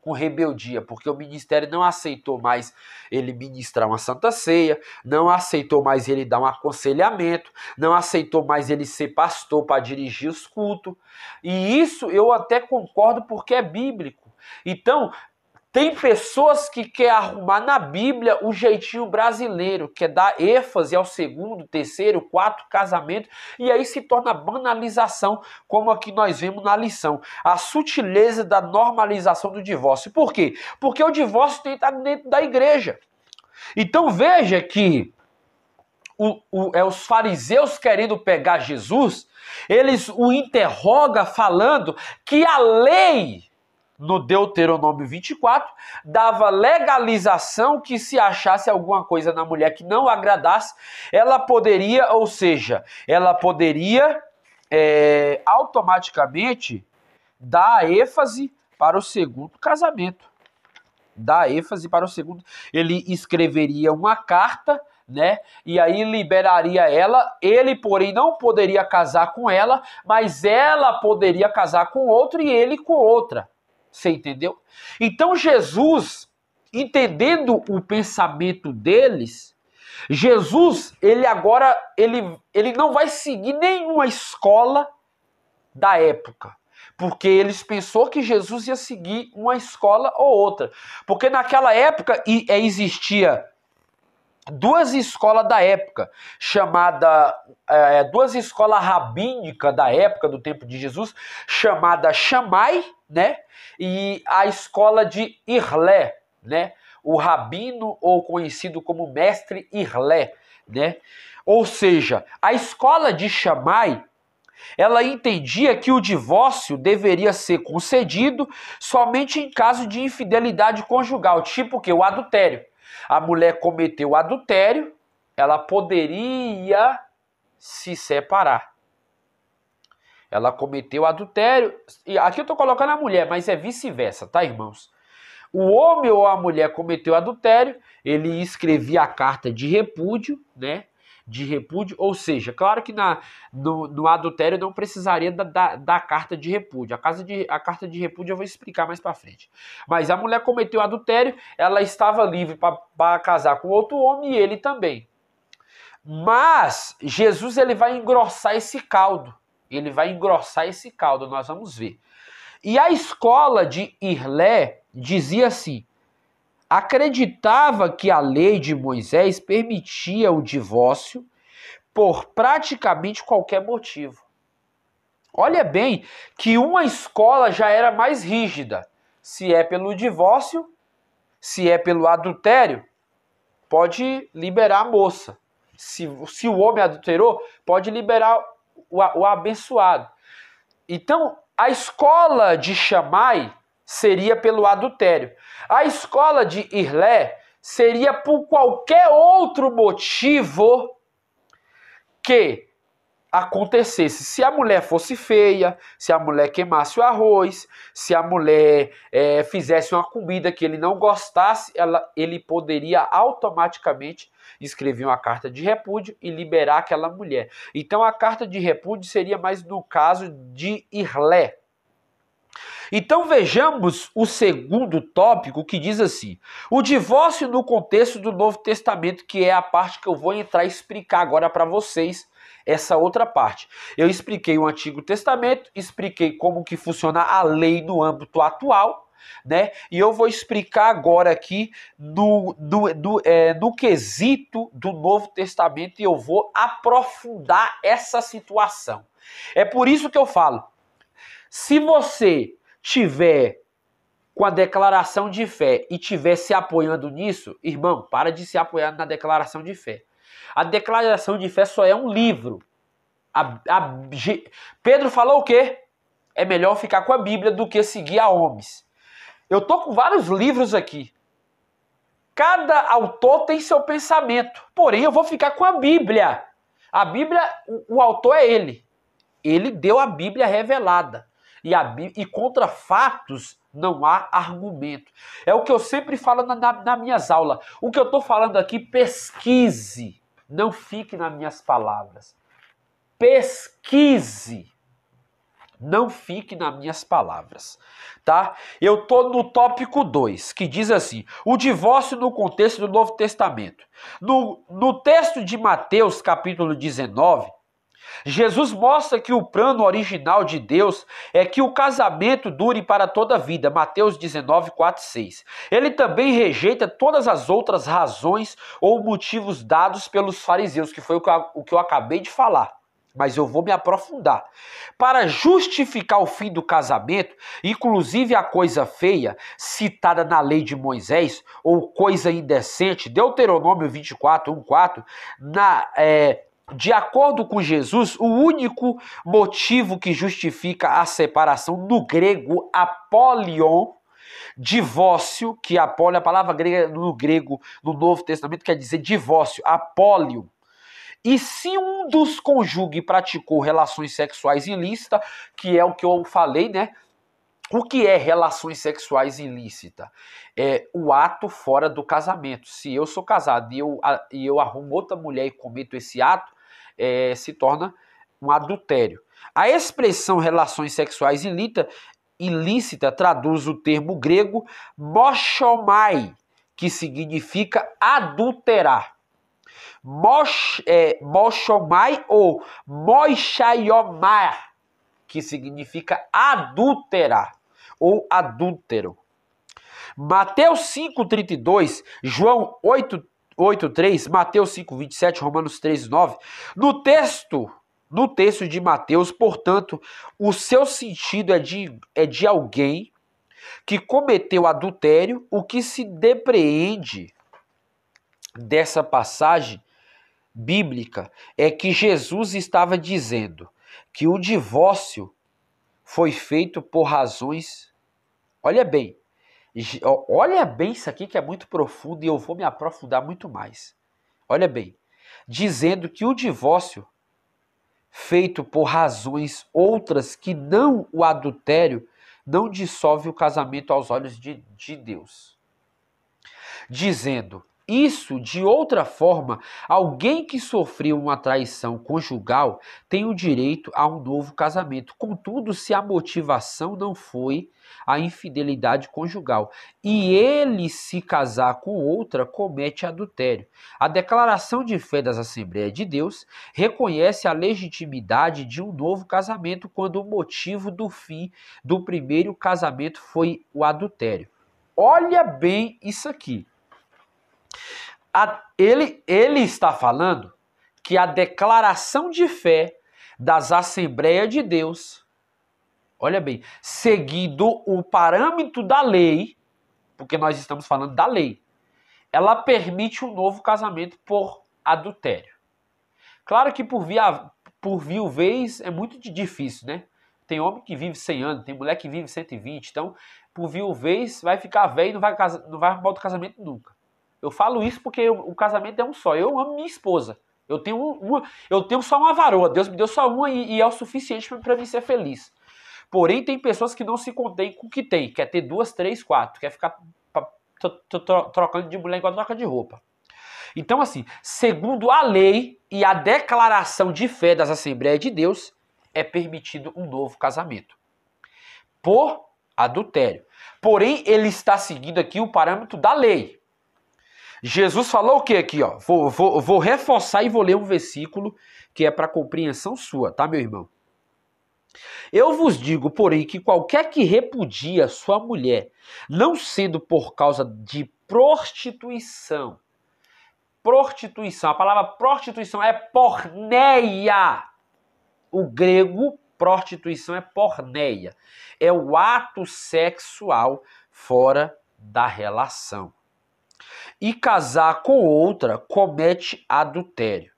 Com rebeldia, porque o ministério não aceitou mais ele ministrar uma santa ceia, não aceitou mais ele dar um aconselhamento, não aceitou mais ele ser pastor para dirigir os cultos. E isso eu até concordo porque é bíblico. Então, tem pessoas que querem arrumar na Bíblia o jeitinho brasileiro, quer dar ênfase ao segundo, terceiro, 4 casamento, e aí se torna banalização, como aqui nós vemos na lição. A sutileza da normalização do divórcio. Por quê? Porque o divórcio tem que estar dentro da igreja. Então veja que os fariseus querendo pegar Jesus, eles o interrogam falando que a lei, no Deuteronômio 24, dava legalização que se achasse alguma coisa na mulher que não agradasse, ela poderia, ou seja, ela poderia automaticamente dar ênfase para o segundo casamento. Dar ênfase para o segundo. Ele escreveria uma carta, né? E aí liberaria ela. Ele, porém, não poderia casar com ela, mas ela poderia casar com outro e ele com outra. Você entendeu? Então Jesus, entendendo o pensamento deles, Jesus, ele agora, ele não vai seguir nenhuma escola da época, porque eles pensou que Jesus ia seguir uma escola ou outra, porque naquela época existia duas escolas da época, duas escolas rabínicas da época, do tempo de Jesus, chamada Shammai, né? E a escola de Irlé, né? O rabino, ou conhecido como mestre Irlé, né? Ou seja, a escola de Shammai, ela entendia que o divórcio deveria ser concedido somente em caso de infidelidade conjugal, tipo que o adultério. A mulher cometeu adultério, ela poderia se separar. Ela cometeu adultério, e aqui eu estou colocando a mulher, mas é vice-versa, tá, irmãos? O homem ou a mulher cometeu adultério, ele escrevia a carta de repúdio, né? De repúdio, ou seja, claro que no adultério não precisaria da carta de repúdio. A carta de repúdio eu vou explicar mais para frente. Mas a mulher cometeu adultério, ela estava livre para casar com outro homem e ele também. Mas Jesus, ele vai engrossar esse caldo. Ele vai engrossar esse caldo, nós vamos ver. E a escola de Irlé dizia assim: acreditava que a lei de Moisés permitia o divórcio por praticamente qualquer motivo. Olha bem que uma escola já era mais rígida. Se é pelo divórcio, se é pelo adultério, pode liberar a moça. Se o homem adulterou, pode liberar o abençoado. Então, a escola de Shammai seria pelo adultério. A escola de Irlé seria por qualquer outro motivo que acontecesse. Se a mulher fosse feia, se a mulher queimasse o arroz, se a mulher fizesse uma comida que ele não gostasse, ele poderia automaticamente escrever uma carta de repúdio e liberar aquela mulher. Então a carta de repúdio seria mais no caso de Irlé. Então vejamos o segundo tópico, que diz assim: o divórcio no contexto do Novo Testamento, que é a parte que eu vou entrar e explicar agora para vocês, essa outra parte. Eu expliquei o Antigo Testamento, expliquei como que funciona a lei no âmbito atual, né? E eu vou explicar agora aqui no quesito do Novo Testamento, e eu vou aprofundar essa situação. É por isso que eu falo, se você tiver com a declaração de fé e tiver se apoiando nisso, irmão, para de se apoiar na declaração de fé. A declaração de fé só é um livro. Pedro falou o quê? É melhor ficar com a Bíblia do que seguir a homens. Eu tô com vários livros aqui. Cada autor tem seu pensamento. Porém, eu vou ficar com a Bíblia. A Bíblia, o autor é ele. Ele deu a Bíblia revelada. E contra fatos não há argumento. É o que eu sempre falo nas minhas aulas. O que eu estou falando aqui, pesquise. Não fique nas minhas palavras. Pesquise. Não fique nas minhas palavras. Tá? Eu estou no tópico 2, que diz assim: o divórcio no contexto do Novo Testamento. No texto de Mateus, capítulo 19, Jesus mostra que o plano original de Deus é que o casamento dure para toda a vida. Mateus 19, 4, 6. Ele também rejeita todas as outras razões ou motivos dados pelos fariseus, que foi o que eu acabei de falar. Mas eu vou me aprofundar. Para justificar o fim do casamento, inclusive a coisa feia, citada na lei de Moisés, ou coisa indecente, Deuteronômio 24, 1, 4, de acordo com Jesus, o único motivo que justifica a separação, no grego apolion, divórcio, que a palavra grega no grego, no Novo Testamento, quer dizer divórcio, apolion. E se um dos cônjuges praticou relações sexuais ilícitas, que é o que eu falei, né? O que é relações sexuais ilícitas? É o ato fora do casamento. Se eu sou casado e eu arrumo outra mulher e cometo esse ato, se torna um adultério. A expressão relações sexuais ilícita traduz o termo grego moshomai, que significa adulterar. Moshomai ou Moishayomar, que significa adúlterar ou adúltero. Mateus 5,32, João 8,3, Mateus 5,27, Romanos 3,9. No texto de Mateus, portanto, o seu sentido é de alguém que cometeu adultério. O que se depreende dessa passagem bíblica é que Jesus estava dizendo que o divórcio foi feito por razões... Olha bem isso aqui que é muito profundo e eu vou me aprofundar muito mais. Olha bem, dizendo que o divórcio feito por razões outras que não o adultério não dissolve o casamento aos olhos de Deus. Dizendo isso de outra forma, alguém que sofreu uma traição conjugal tem o direito a um novo casamento. Contudo, se a motivação não foi a infidelidade conjugal e ele se casar com outra, comete adultério. A declaração de fé das Assembleias de Deus reconhece a legitimidade de um novo casamento quando o motivo do fim do primeiro casamento foi o adultério. Olha bem isso aqui. Ele está falando que a declaração de fé das Assembleias de Deus, olha bem, seguindo o parâmetro da lei, porque nós estamos falando da lei, ela permite um novo casamento por adultério. Claro que por viuvez é muito difícil, né? Tem homem que vive 100 anos, tem mulher que vive 120, então por viuvez vai ficar velho e não vai arrumar outro casamento nunca. Eu falo isso porque o casamento é um só. Eu amo minha esposa. Eu tenho só uma varoa. Deus me deu só uma e é o suficiente para mim ser feliz. Porém, tem pessoas que não se contêm com o que tem. Quer ter 2, 3, 4. Quer ficar trocando de mulher igual troca de roupa. Então, assim, segundo a lei e a declaração de fé das Assembleias de Deus, é permitido um novo casamento por adultério. Porém, ele está seguindo aqui o parâmetro da lei. Jesus falou o que aqui, ó? Vou reforçar e vou ler um versículo que é para compreensão sua, tá, meu irmão? Eu vos digo, porém, que qualquer que repudia sua mulher, não sendo por causa de prostituição, a palavra prostituição é porneia. O grego, prostituição é porneia. É o ato sexual fora da relação. E casar com outra comete adultério.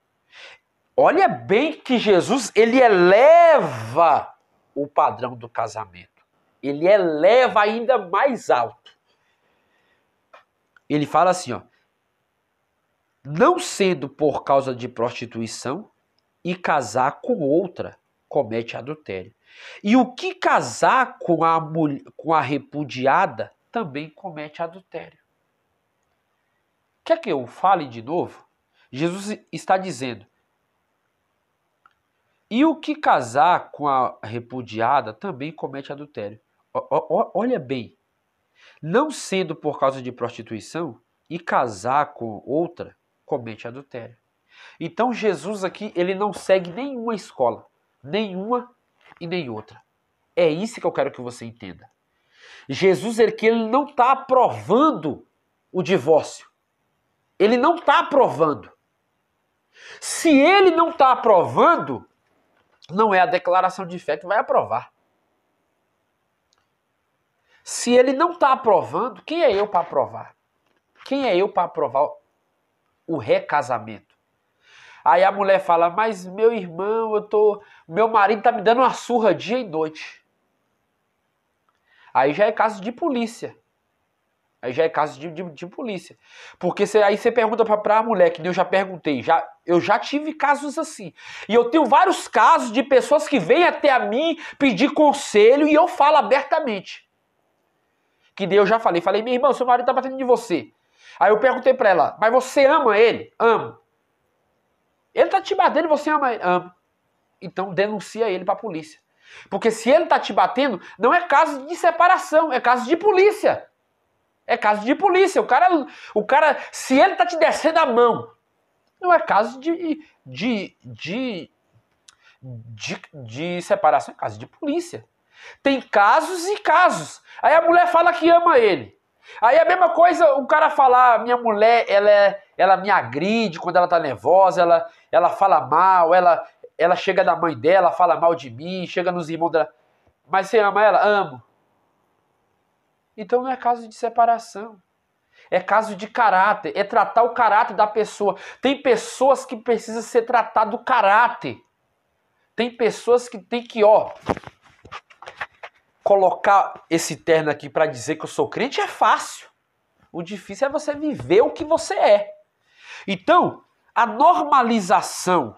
Olha bem que Jesus, ele eleva o padrão do casamento. Ele eleva ainda mais alto. Ele fala assim, ó. Não sendo por causa de prostituição, e casar com outra comete adultério. E o que casar com a repudiada também comete adultério. Quer que eu fale de novo? Jesus está dizendo, e o que casar com a repudiada também comete adultério. Olha bem, não sendo por causa de prostituição, e casar com outra comete adultério. Então Jesus aqui, ele não segue nenhuma escola, nenhuma e nem outra. É isso que eu quero que você entenda. Jesus, ele não está aprovando o divórcio. Ele não está aprovando. Se ele não está aprovando, não é a declaração de fé que vai aprovar. Se ele não está aprovando, quem é eu para aprovar? Quem é eu para aprovar o recasamento? Aí a mulher fala, mas meu irmão, meu marido está me dando uma surra dia e noite. Aí já é caso de polícia. Aí já é caso de polícia. Porque aí você pergunta pra mulher, que nem eu já perguntei. Eu já tive casos assim. E eu tenho vários casos de pessoas que vêm até a mim pedir conselho e eu falo abertamente. Que nem eu já falei. Falei, minha irmã, seu marido tá batendo de você. Aí eu perguntei pra ela, mas você ama ele? Amo. Ele tá te batendo e você ama ele? Amo. Então denuncia ele pra polícia. Porque se ele tá te batendo, não é caso de separação, é caso de polícia. É caso de polícia. O cara, se ele tá te descendo a mão, Não é caso de separação, é caso de polícia. Tem casos e casos. Aí a mulher fala que ama ele. Aí a mesma coisa, o cara falar, minha mulher, ela me agride quando ela tá nervosa, ela fala mal, ela chega da mãe dela, fala mal de mim, chega nos irmãos dela. Mas você ama ela? Amo. Então não é caso de separação. É caso de caráter, é tratar o caráter da pessoa. Tem pessoas que precisam ser tratado o caráter. Tem pessoas que tem que, colocar esse terno aqui para dizer que eu sou crente é fácil. O difícil é você viver o que você é. Então, a normalização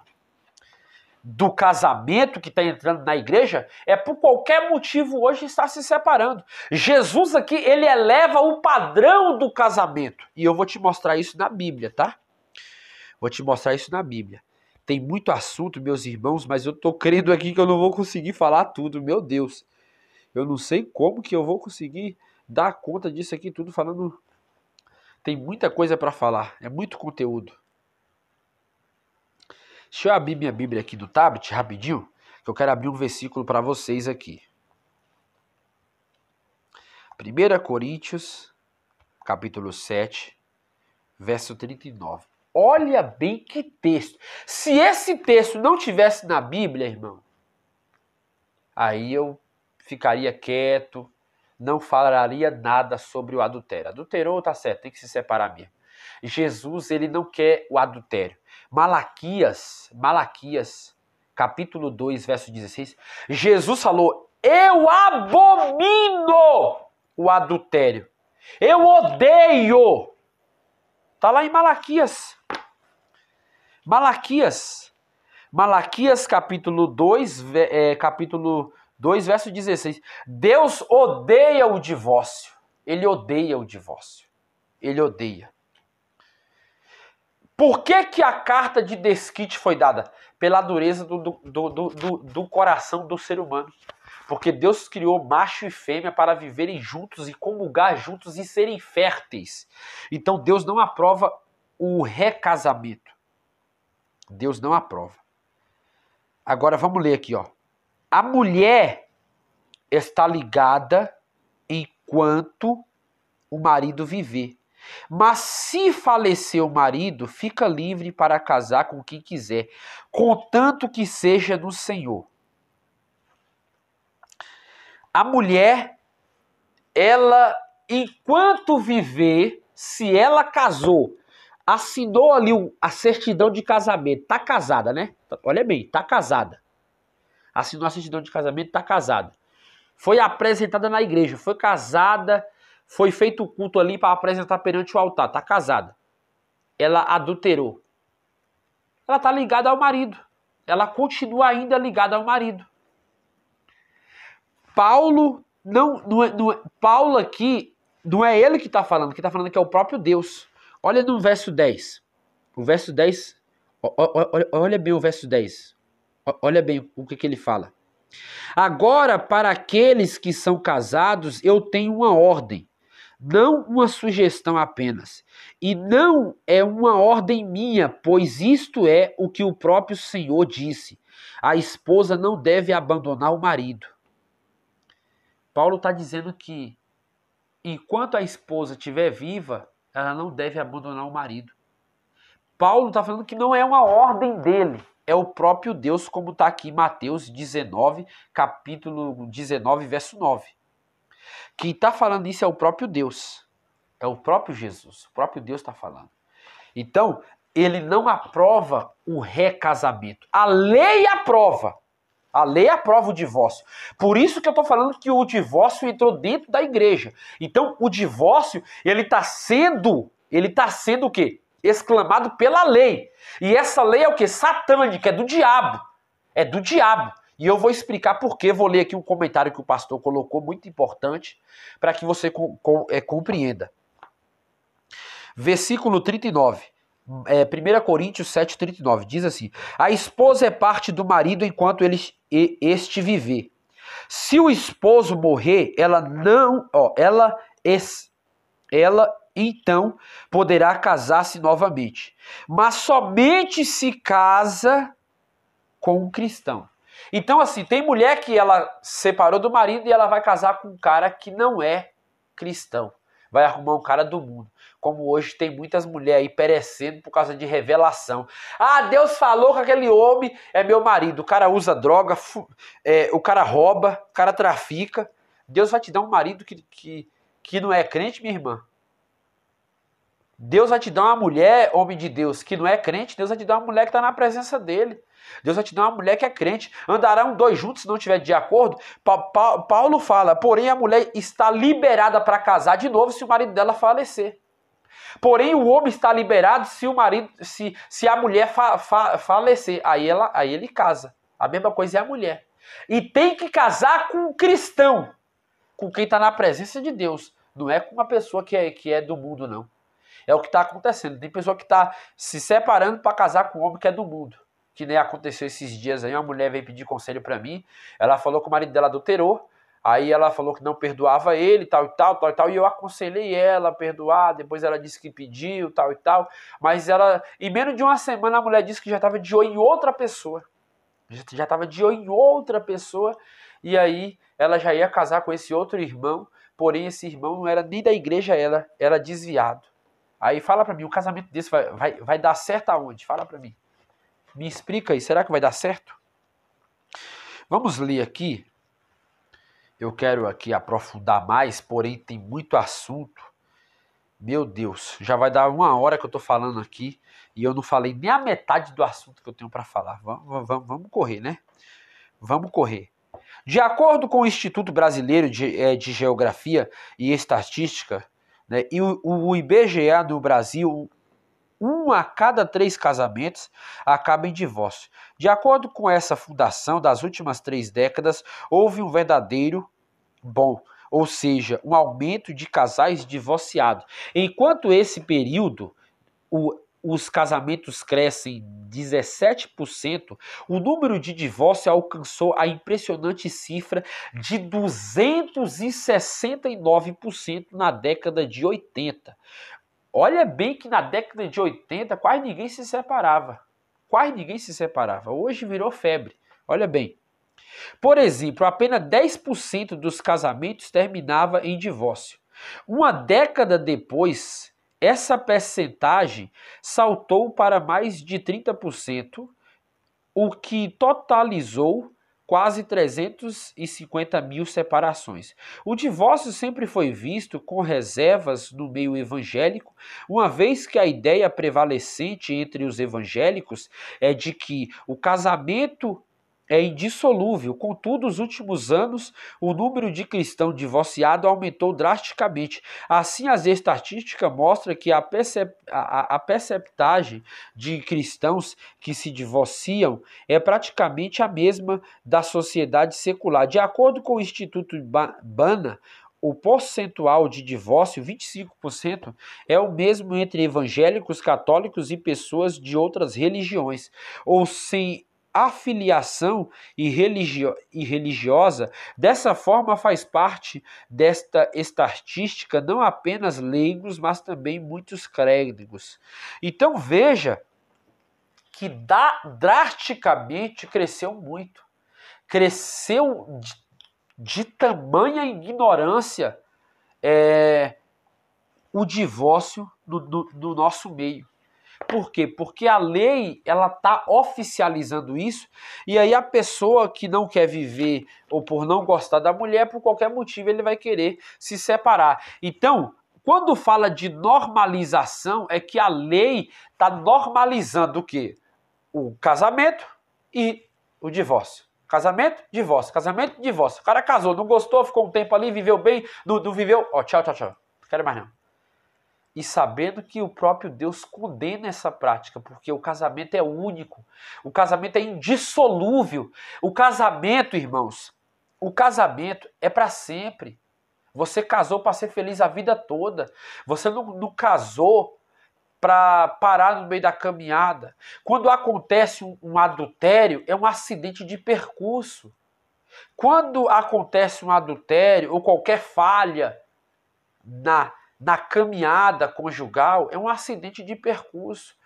do casamento que está entrando na igreja é por qualquer motivo hoje está se separando. Jesus aqui, ele eleva o padrão do casamento. E eu vou te mostrar isso na Bíblia, tá? Vou te mostrar isso na Bíblia. Tem muito assunto, meus irmãos, mas eu tô crendo aqui que eu não vou conseguir falar tudo, meu Deus. Eu não sei como que eu vou conseguir dar conta disso aqui tudo falando. Tem muita coisa para falar, é muito conteúdo. Deixa eu abrir minha Bíblia aqui do tablet, rapidinho, que eu quero abrir um versículo para vocês aqui. 1 Coríntios, capítulo 7, verso 39. Olha bem que texto. Se esse texto não tivesse na Bíblia, irmão, aí eu ficaria quieto, não falaria nada sobre o adultério. Adulterou, tá certo, tem que se separar mesmo. Jesus, ele não quer o adultério. Malaquias, capítulo 2, verso 16, Jesus falou, eu abomino o adultério. Eu odeio. Tá lá em Malaquias. Malaquias capítulo 2, verso 16. Deus odeia o divórcio. Ele odeia o divórcio. Ele odeia. Por que a carta de desquite foi dada? Pela dureza do coração do ser humano. Porque Deus criou macho e fêmea para viverem juntos e comungar juntos e serem férteis. Então Deus não aprova o recasamento. Deus não aprova. Agora vamos ler aqui, A mulher está ligada enquanto o marido viver. Mas se falecer o marido, fica livre para casar com quem quiser, contanto que seja no Senhor. A mulher, ela, enquanto viver, se ela casou, assinou ali a certidão de casamento, tá casada, né? Olha bem, tá casada. Assinou a certidão de casamento, tá casada. Foi apresentada na igreja, foi casada, foi feito o culto ali para apresentar perante o altar, tá casada. Ela adulterou. Ela tá ligada ao marido. Ela continua ainda ligada ao marido. Paulo Paulo aqui, não é ele que está falando, quem está falando aqui é o próprio Deus. Olha no verso 10. O verso 10, olha bem o verso 10. Olha bem o que ele fala. Agora, para aqueles que são casados, eu tenho uma ordem, não uma sugestão apenas. E não é uma ordem minha, pois isto é o que o próprio Senhor disse. A esposa não deve abandonar o marido. Paulo está dizendo que, enquanto a esposa estiver viva, ela não deve abandonar o marido. Paulo está falando que não é uma ordem dele, é o próprio Deus, como está aqui em Mateus 19, capítulo 19, verso 9. Quem está falando isso é o próprio Deus, é o próprio Jesus, o próprio Deus está falando. Então, ele não aprova o recasamento. A lei aprova. A lei aprova o divórcio. Por isso que eu estou falando que o divórcio entrou dentro da igreja. Então, o divórcio, ele está sendo o quê? Exclamado pela lei. E essa lei é o quê? Satânica, é do diabo. É do diabo. E eu vou explicar por quê. Vou ler aqui um comentário que o pastor colocou, muito importante, para que você compreenda. Versículo 39. 1 Coríntios 7, 39, diz assim: a esposa é parte do marido enquanto este viver. Se o esposo morrer, ela então poderá casar-se novamente. Mas somente se casa com um cristão. Então, assim, tem mulher que ela separou do marido e ela vai casar com um cara que não é cristão. Vai arrumar um cara do mundo. Como hoje tem muitas mulheres aí perecendo por causa de revelação. Ah, Deus falou que aquele homem é meu marido. O cara usa droga, o cara rouba, o cara trafica. Deus vai te dar um marido que não é crente, minha irmã. Deus vai te dar uma mulher, homem de Deus, que não é crente. Deus vai te dar uma mulher que está na presença dele. Deus vai te dar uma mulher que é crente. Andarão dois juntos se não estiver de acordo. Paulo fala, porém a mulher está liberada para casar de novo se o marido dela falecer. Porém o homem está liberado se o marido, se a mulher falecer. Aí ele casa. A mesma coisa é a mulher. E tem que casar com um cristão. Com quem está na presença de Deus. Não é com uma pessoa que é do mundo, não. É o que está acontecendo. Tem pessoa que está se separando para casar com um homem que é do mundo. Que nem aconteceu esses dias aí, uma mulher veio pedir conselho para mim, ela falou que o marido dela adulterou, aí ela falou que não perdoava ele, tal e tal, e eu aconselhei ela a perdoar, depois ela disse que pediu, tal e tal, mas ela, em menos de uma semana a mulher disse que já estava de olho em outra pessoa, já estava de olho em outra pessoa, e aí ela já ia casar com esse outro irmão, porém esse irmão não era nem da igreja, era desviado. Aí fala para mim, um casamento desse vai dar certo aonde? Fala para mim. Me explica aí, será que vai dar certo? Vamos ler aqui. Eu quero aqui aprofundar mais, porém tem muito assunto. Meu Deus, já vai dar 1 hora que eu estou falando aqui e eu não falei nem a metade do assunto que eu tenho para falar. Vamos correr, né? Vamos correr. De acordo com o Instituto Brasileiro de Geografia e Estatística, né, e o IBGE no Brasil, 1 a cada 3 casamentos acaba em divórcio. De acordo com essa fundação, das últimas 3 décadas, houve um verdadeiro ou seja, um aumento de casais divorciados. Enquanto esse período, os casamentos crescem 17%, o número de divórcios alcançou a impressionante cifra de 269% na década de 80. Olha bem que na década de 80 quase ninguém se separava. Hoje virou febre. Olha bem. Por exemplo, apenas 10% dos casamentos terminava em divórcio. Uma década depois, essa percentagem saltou para mais de 30%, o que totalizou quase 350 mil separações. O divórcio sempre foi visto com reservas no meio evangélico, uma vez que a ideia prevalecente entre os evangélicos é de que o casamento é indissolúvel. Contudo, nos últimos anos, o número de cristãos divorciados aumentou drasticamente. Assim, as estatísticas mostram que a percentagem de cristãos que se divorciam é praticamente a mesma da sociedade secular. De acordo com o Instituto Bana, o percentual de divórcio, 25%, é o mesmo entre evangélicos, católicos e pessoas de outras religiões, ou sem afiliação e religiosa. Dessa forma, faz parte desta estatística não apenas leigos, mas também muitos clérigos. Então veja que drasticamente cresceu muito. Cresceu de tamanha ignorância o divórcio no nosso meio. Por quê? Porque a lei ela está oficializando isso e aí a pessoa que não quer viver ou por não gostar da mulher, por qualquer motivo ele vai querer se separar. Então, quando fala de normalização, é que a lei está normalizando o quê? O casamento e o divórcio. Casamento, divórcio. Casamento, divórcio. O cara casou, não gostou, ficou um tempo ali, viveu bem, não viveu... Ó, tchau. Não quero mais não. E sabendo que o próprio Deus condena essa prática, porque o casamento é único, o casamento é indissolúvel. O casamento, irmãos, o casamento é para sempre. Você casou para ser feliz a vida toda. Você não casou para parar no meio da caminhada. Quando acontece um adultério, é um acidente de percurso. Quando acontece um adultério ou qualquer falha na caminhada conjugal é um acidente de percurso.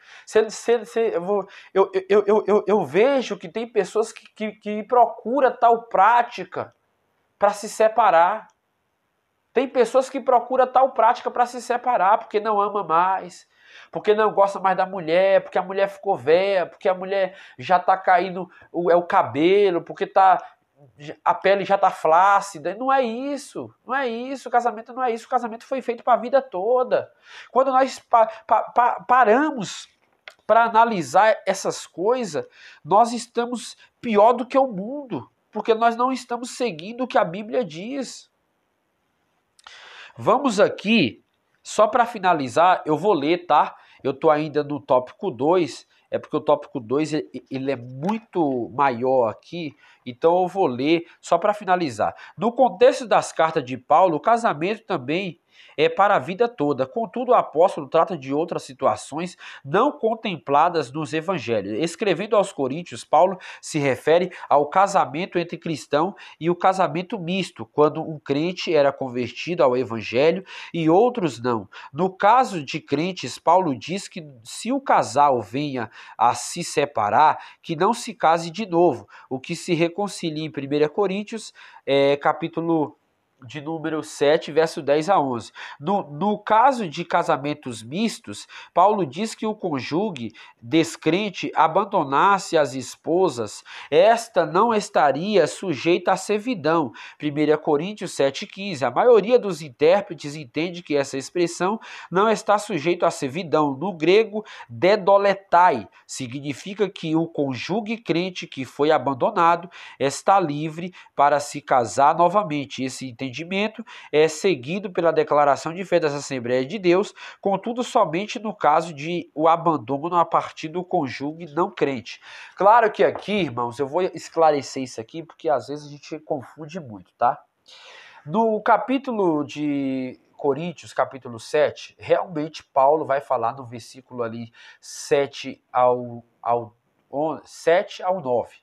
Eu vejo que tem pessoas que procuram tal prática para se separar. Tem pessoas que procuram tal prática para se separar, porque não ama mais, porque não gosta mais da mulher, porque a mulher ficou velha, porque a mulher já está caindo o cabelo, porque a pele já está flácida. Não é isso, não é isso. O casamento não é isso. O casamento foi feito para a vida toda. Quando nós paramos para analisar essas coisas, nós estamos pior do que o mundo, porque nós não estamos seguindo o que a Bíblia diz. Vamos aqui, só para finalizar, eu vou ler, tá? Eu estou ainda no tópico 2, é porque o tópico 2 ele é muito maior aqui, então eu vou ler só para finalizar. No contexto das cartas de Paulo, o casamento também é para a vida toda. Contudo, o apóstolo trata de outras situações não contempladas nos evangelhos. Escrevendo aos Coríntios, Paulo se refere ao casamento entre cristão e o casamento misto, quando um crente era convertido ao evangelho e outros não. No caso de crentes, Paulo diz que se o casal venha a se separar, que não se case de novo, o que se reconcilia em 1 Coríntios, capítulo de número 7, verso 10 a 11. No caso de casamentos mistos, Paulo diz que o cônjuge descrente abandonasse as esposas, esta não estaria sujeita à servidão. 1 Coríntios 7,15. A maioria dos intérpretes entende que essa expressão não está sujeita à servidão. No grego, dedoletai, significa que o cônjuge crente que foi abandonado está livre para se casar novamente. Esse entendimento é seguido pela declaração de fé das Assembleias de Deus, contudo somente no caso de o abandono a partir do cônjuge não crente. Claro que aqui, irmãos, eu vou esclarecer isso aqui, porque às vezes a gente confunde muito, tá? No capítulo de Coríntios, capítulo 7, realmente Paulo vai falar no versículo ali 7 ao 9.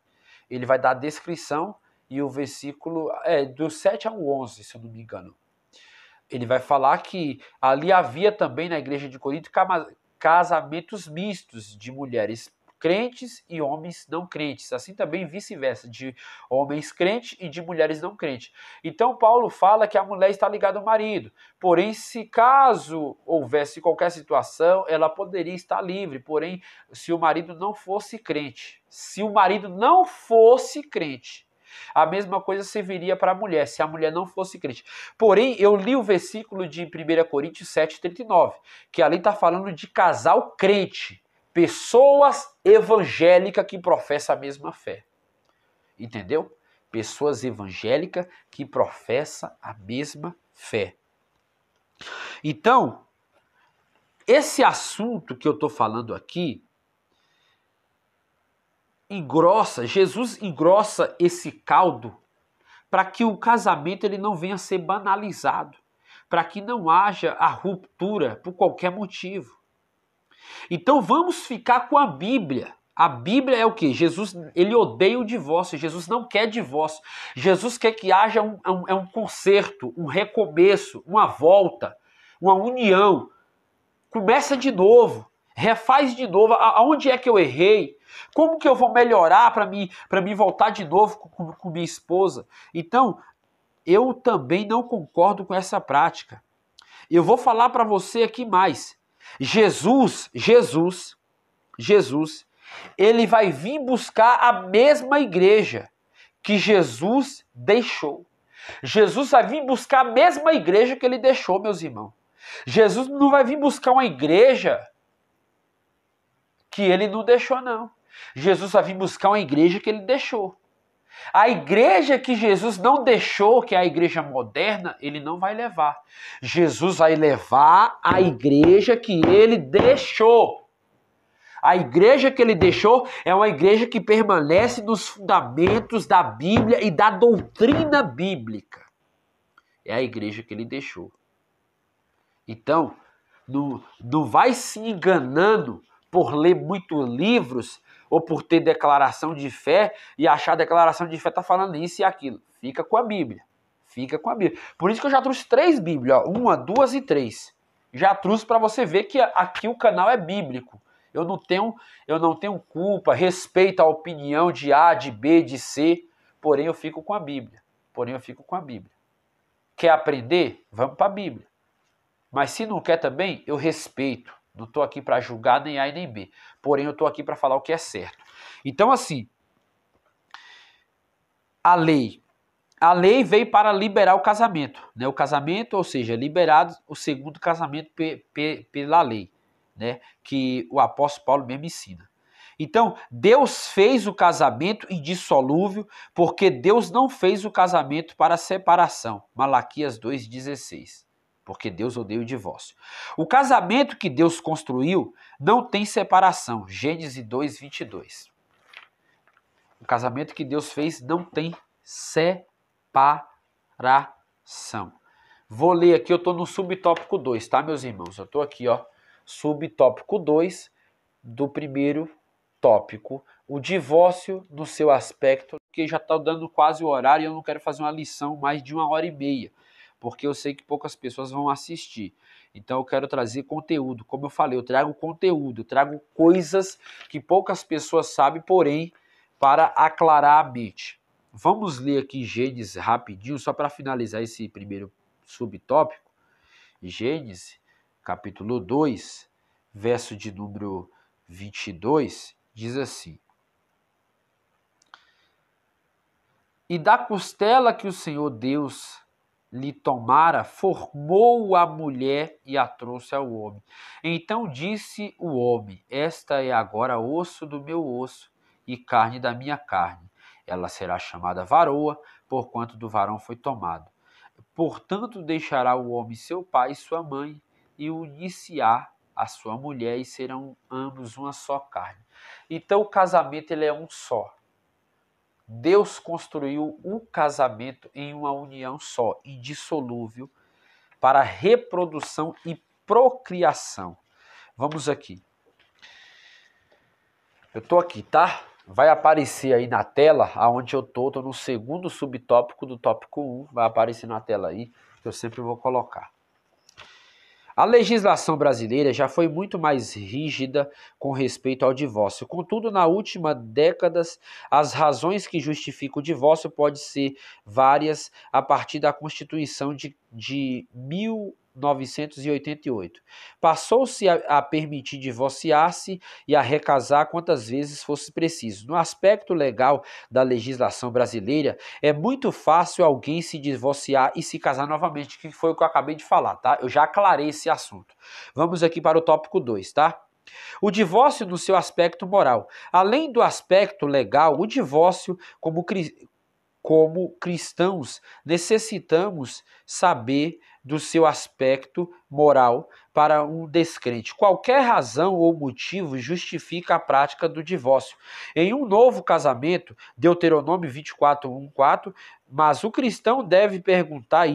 Ele vai dar a descrição e o versículo do 7 ao 11, se eu não me engano. Ele vai falar que ali havia também na igreja de Corinto casamentos mistos de mulheres crentes e homens não crentes, assim também vice-versa, de homens crentes e de mulheres não crentes. Então Paulo fala que a mulher está ligada ao marido, porém se caso houvesse qualquer situação, ela poderia estar livre, porém se o marido não fosse crente, a mesma coisa serviria para a mulher, se a mulher não fosse crente. Porém, eu li o versículo de 1 Coríntios 7,39, que ali está falando de casal crente, pessoas evangélicas que professam a mesma fé. Entendeu? Pessoas evangélicas que professam a mesma fé. Então, esse assunto que eu estou falando aqui, Jesus engrossa esse caldo para que o casamento ele não venha a ser banalizado, para que não haja a ruptura por qualquer motivo. Então vamos ficar com a Bíblia. A Bíblia é o quê? Jesus, ele odeia o divórcio, Jesus não quer divórcio. Jesus quer que haja um conserto, um recomeço, uma volta, uma união. Começa de novo, refaz de novo. Aonde é que eu errei? Como que eu vou melhorar para mim voltar de novo com minha esposa? Então, eu também não concordo com essa prática. Eu vou falar para você aqui mais. Jesus, ele vai vir buscar a mesma igreja que Jesus deixou. Jesus vai vir buscar a mesma igreja que ele deixou, meus irmãos. Jesus não vai vir buscar uma igreja que ele não deixou, não. Jesus vai vir buscar uma igreja que ele deixou. A igreja que Jesus não deixou, que é a igreja moderna, ele não vai levar. Jesus vai levar a igreja que ele deixou. A igreja que ele deixou é uma igreja que permanece nos fundamentos da Bíblia e da doutrina bíblica. É a igreja que ele deixou. Então, não vai se enganando por ler muitos livros ou por ter declaração de fé e achar a declaração de fé está falando isso e aquilo. Fica com a Bíblia. Fica com a Bíblia. Por isso que eu já trouxe 3 Bíblias. 1, 2 e 3. Já trouxe para você ver que aqui o canal é bíblico. Eu não tenho culpa, respeito a opinião de A, de B, de C, porém eu fico com a Bíblia. Quer aprender? Vamos para a Bíblia. Mas se não quer também, eu respeito. Não estou aqui para julgar nem A e nem B. Porém, eu estou aqui para falar o que é certo. Então, assim, a lei veio para liberar o casamento. Né? O casamento, ou seja, liberado o segundo casamento pela lei. Né? Que o apóstolo Paulo mesmo ensina. Então, Deus fez o casamento indissolúvel, porque Deus não fez o casamento para separação. Malaquias 2,16. Porque Deus odeia o divórcio. O casamento que Deus construiu não tem separação. Gênesis 2,22. O casamento que Deus fez não tem separação. Vou ler aqui, eu estou no subtópico 2, tá, meus irmãos? Eu estou aqui, ó, subtópico 2 do primeiro tópico. O divórcio no seu aspecto, que já está dando quase o horário e eu não quero fazer uma lição mais de 1h30. Porque eu sei que poucas pessoas vão assistir. Então eu quero trazer conteúdo. Como eu falei, eu trago conteúdo, eu trago coisas que poucas pessoas sabem, porém, para aclarar a mente. Vamos ler aqui Gênesis rapidinho, só para finalizar esse primeiro subtópico. Gênesis, capítulo 2, verso de número 22, diz assim: E da costela que o Senhor Deus lhe tomara, formou a mulher e a trouxe ao homem. Então disse o homem: Esta é agora osso do meu osso e carne da minha carne. Ela será chamada varoa, porquanto do varão foi tomado. Portanto deixará o homem seu pai e sua mãe, e unir-se-á a sua mulher, e serão ambos uma só carne. Então o casamento ele é um só. Deus construiu o casamento em uma união só, indissolúvel, para reprodução e procriação. Vamos aqui. Eu estou aqui, tá? Vai aparecer aí na tela, aonde eu estou no segundo subtópico do tópico 1, vai aparecer na tela aí, que eu sempre vou colocar. A legislação brasileira já foi muito mais rígida com respeito ao divórcio. Contudo, na última décadas, as razões que justificam o divórcio podem ser várias a partir da Constituição de 1988. Passou-se a permitir divorciar-se e a recasar quantas vezes fosse preciso. No aspecto legal da legislação brasileira, é muito fácil alguém se divorciar e se casar novamente, que foi o que eu acabei de falar, tá? Eu já aclarei esse assunto. Vamos aqui para o tópico 2, tá? O divórcio no seu aspecto moral. Além do aspecto legal, o divórcio, como cristãos, necessitamos saber do seu aspecto moral para um descrente. Qualquer razão ou motivo justifica a prática do divórcio. Em um novo casamento, Deuteronômio 24:1-4, mas o cristão deve perguntar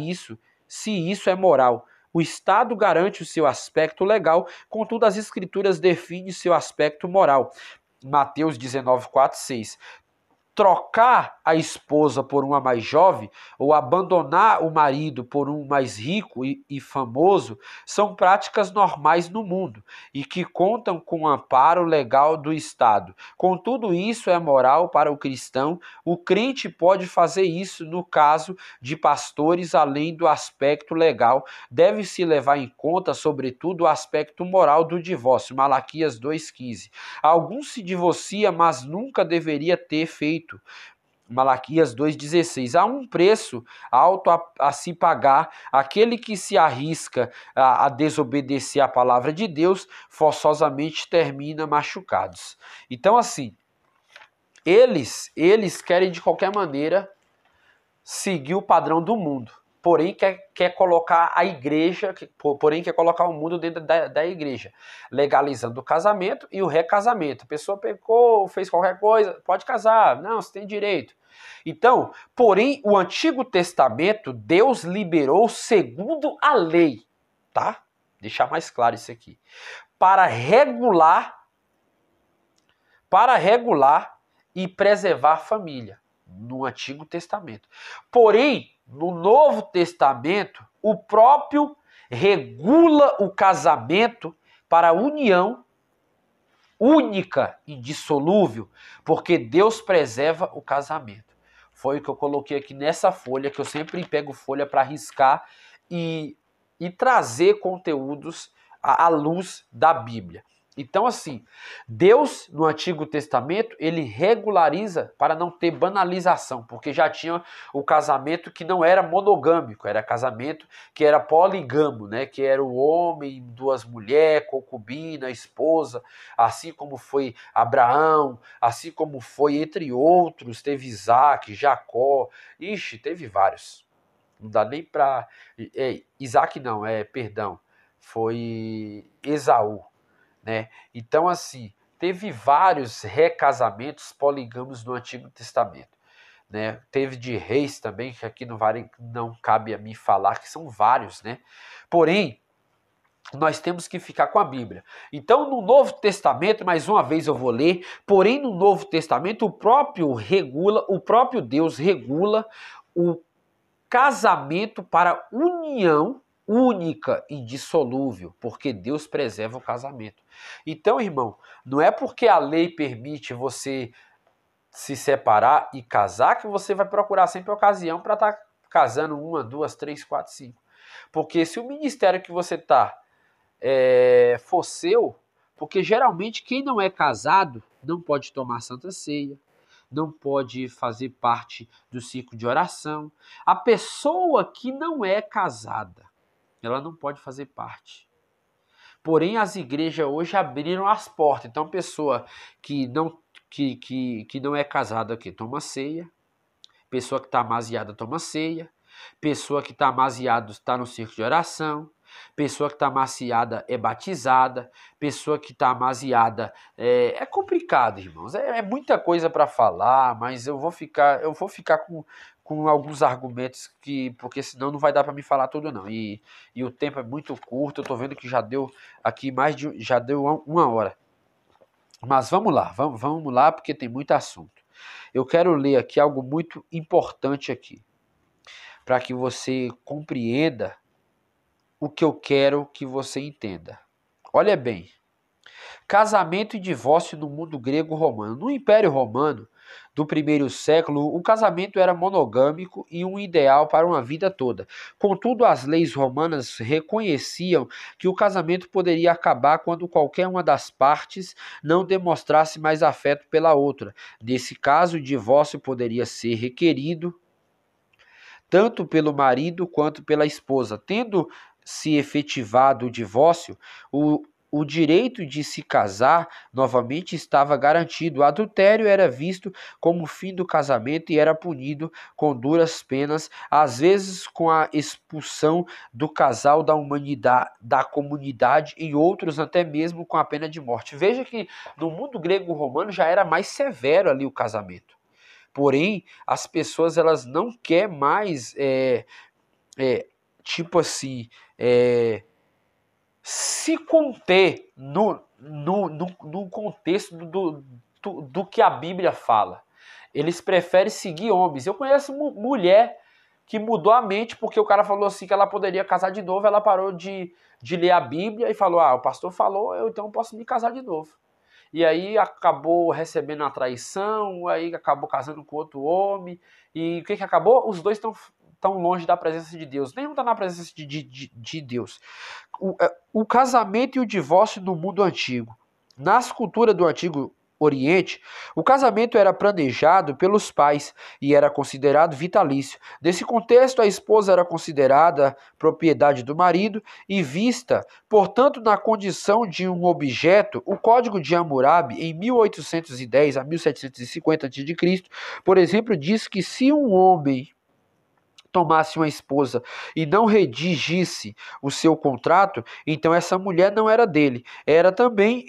se isso é moral. O Estado garante o seu aspecto legal, contudo as Escrituras definem seu aspecto moral. Mateus 19:4-6. Trocar a esposa por uma mais jovem ou abandonar o marido por um mais rico e famoso são práticas normais no mundo e que contam com o amparo legal do Estado. Contudo, isso é moral para o cristão. O crente pode fazer isso no caso de pastores, além do aspecto legal. Deve-se levar em conta, sobretudo, o aspecto moral do divórcio. Malaquias 2,15. Alguns se divorciam, mas nunca deveria ter feito. Malaquias 2,16. Há um preço alto a se pagar. Aquele que se arrisca a desobedecer a palavra de Deus, forçosamente termina machucados. Então, assim, eles querem de qualquer maneira seguir o padrão do mundo. Porém, quer colocar a igreja, quer colocar o mundo dentro da igreja, legalizando o casamento e o recasamento. A pessoa pecou, fez qualquer coisa, pode casar, não, você tem direito. Então, porém, o Antigo Testamento, Deus liberou segundo a lei, tá? Deixar mais claro isso aqui. Para regular e preservar a família, no Antigo Testamento. Porém, no Novo Testamento, o próprio regula o casamento para a união única e indissolúvel, porque Deus preserva o casamento. Foi o que eu coloquei aqui nessa folha, que eu sempre pego folha para riscar e trazer conteúdos à luz da Bíblia. Então, assim, Deus, no Antigo Testamento, ele regulariza para não ter banalização, porque já tinha o casamento que não era monogâmico, era casamento que era poligamo, né? Que era o homem, duas mulheres, concubina, esposa, assim como foi Abraão, assim como foi, entre outros, teve Isaac, Jacó, ixi, teve vários. Não dá nem para... Isaac não, perdão, foi Esaú, né? Então, assim, teve vários recasamentos poligamos no Antigo Testamento, né? Teve de reis também, que aqui não cabe a mim falar, que são vários, né? Porém, nós temos que ficar com a Bíblia. Então, no Novo Testamento, mais uma vez eu vou ler, porém no Novo Testamento o próprio Deus regula o casamento para união única e indissolúvel, porque Deus preserva o casamento. Então, irmão, não é porque a lei permite você se separar e casar que você vai procurar sempre ocasião para estar casando uma, duas, três, quatro, cinco. Porque se o ministério que você está for seu, porque geralmente quem não é casado não pode tomar santa ceia, não pode fazer parte do ciclo de oração. A pessoa que não é casada, ela não pode fazer parte. Porém, as igrejas hoje abriram as portas. Então, a pessoa que não é casada aqui toma ceia, pessoa que está amaziada toma ceia, pessoa que está amaziada está no círculo de oração, pessoa que está amaciada é batizada, pessoa que está amaziada é complicado, irmãos. É muita coisa para falar, mas eu vou ficar com alguns argumentos porque senão não vai dar para me falar tudo não. E o tempo é muito curto. Eu estou vendo que já deu aqui já deu uma hora. Mas vamos lá, porque tem muito assunto. Eu quero ler aqui algo muito importante aqui, para que você compreenda o que eu quero que você entenda. Olha bem, casamento e divórcio no mundo grego-romano. No Império Romano do primeiro século, o casamento era monogâmico e um ideal para uma vida toda. Contudo, as leis romanas reconheciam que o casamento poderia acabar quando qualquer uma das partes não demonstrasse mais afeto pela outra. Nesse caso, o divórcio poderia ser requerido tanto pelo marido quanto pela esposa. Tendo se efetivado o divórcio, o direito de se casar novamente estava garantido. O adultério era visto como o fim do casamento e era punido com duras penas, às vezes com a expulsão do casal da comunidade, em outros até mesmo com a pena de morte. Veja que no mundo grego-romano já era mais severo ali o casamento. Porém, as pessoas elas não querem mais tipo assim, se conter no contexto do que a Bíblia fala. Eles preferem seguir homens. Eu conheço mulher que mudou a mente porque o cara falou assim que ela poderia casar de novo, ela parou de ler a Bíblia e falou, o pastor falou, eu então posso me casar de novo. E aí acabou recebendo a traição, aí acabou casando com outro homem, e o que acabou? Os dois estão longe da presença de Deus. Nenhum está na presença de Deus. O casamento e o divórcio no mundo antigo. Nas culturas do Antigo Oriente, o casamento era planejado pelos pais e era considerado vitalício. Nesse contexto, a esposa era considerada propriedade do marido e vista, portanto, na condição de um objeto. O Código de Hammurabi, em 1810 a 1750 a.C., por exemplo, diz que se um homem tomasse uma esposa e não redigisse o seu contrato, então essa mulher não era dele. Era também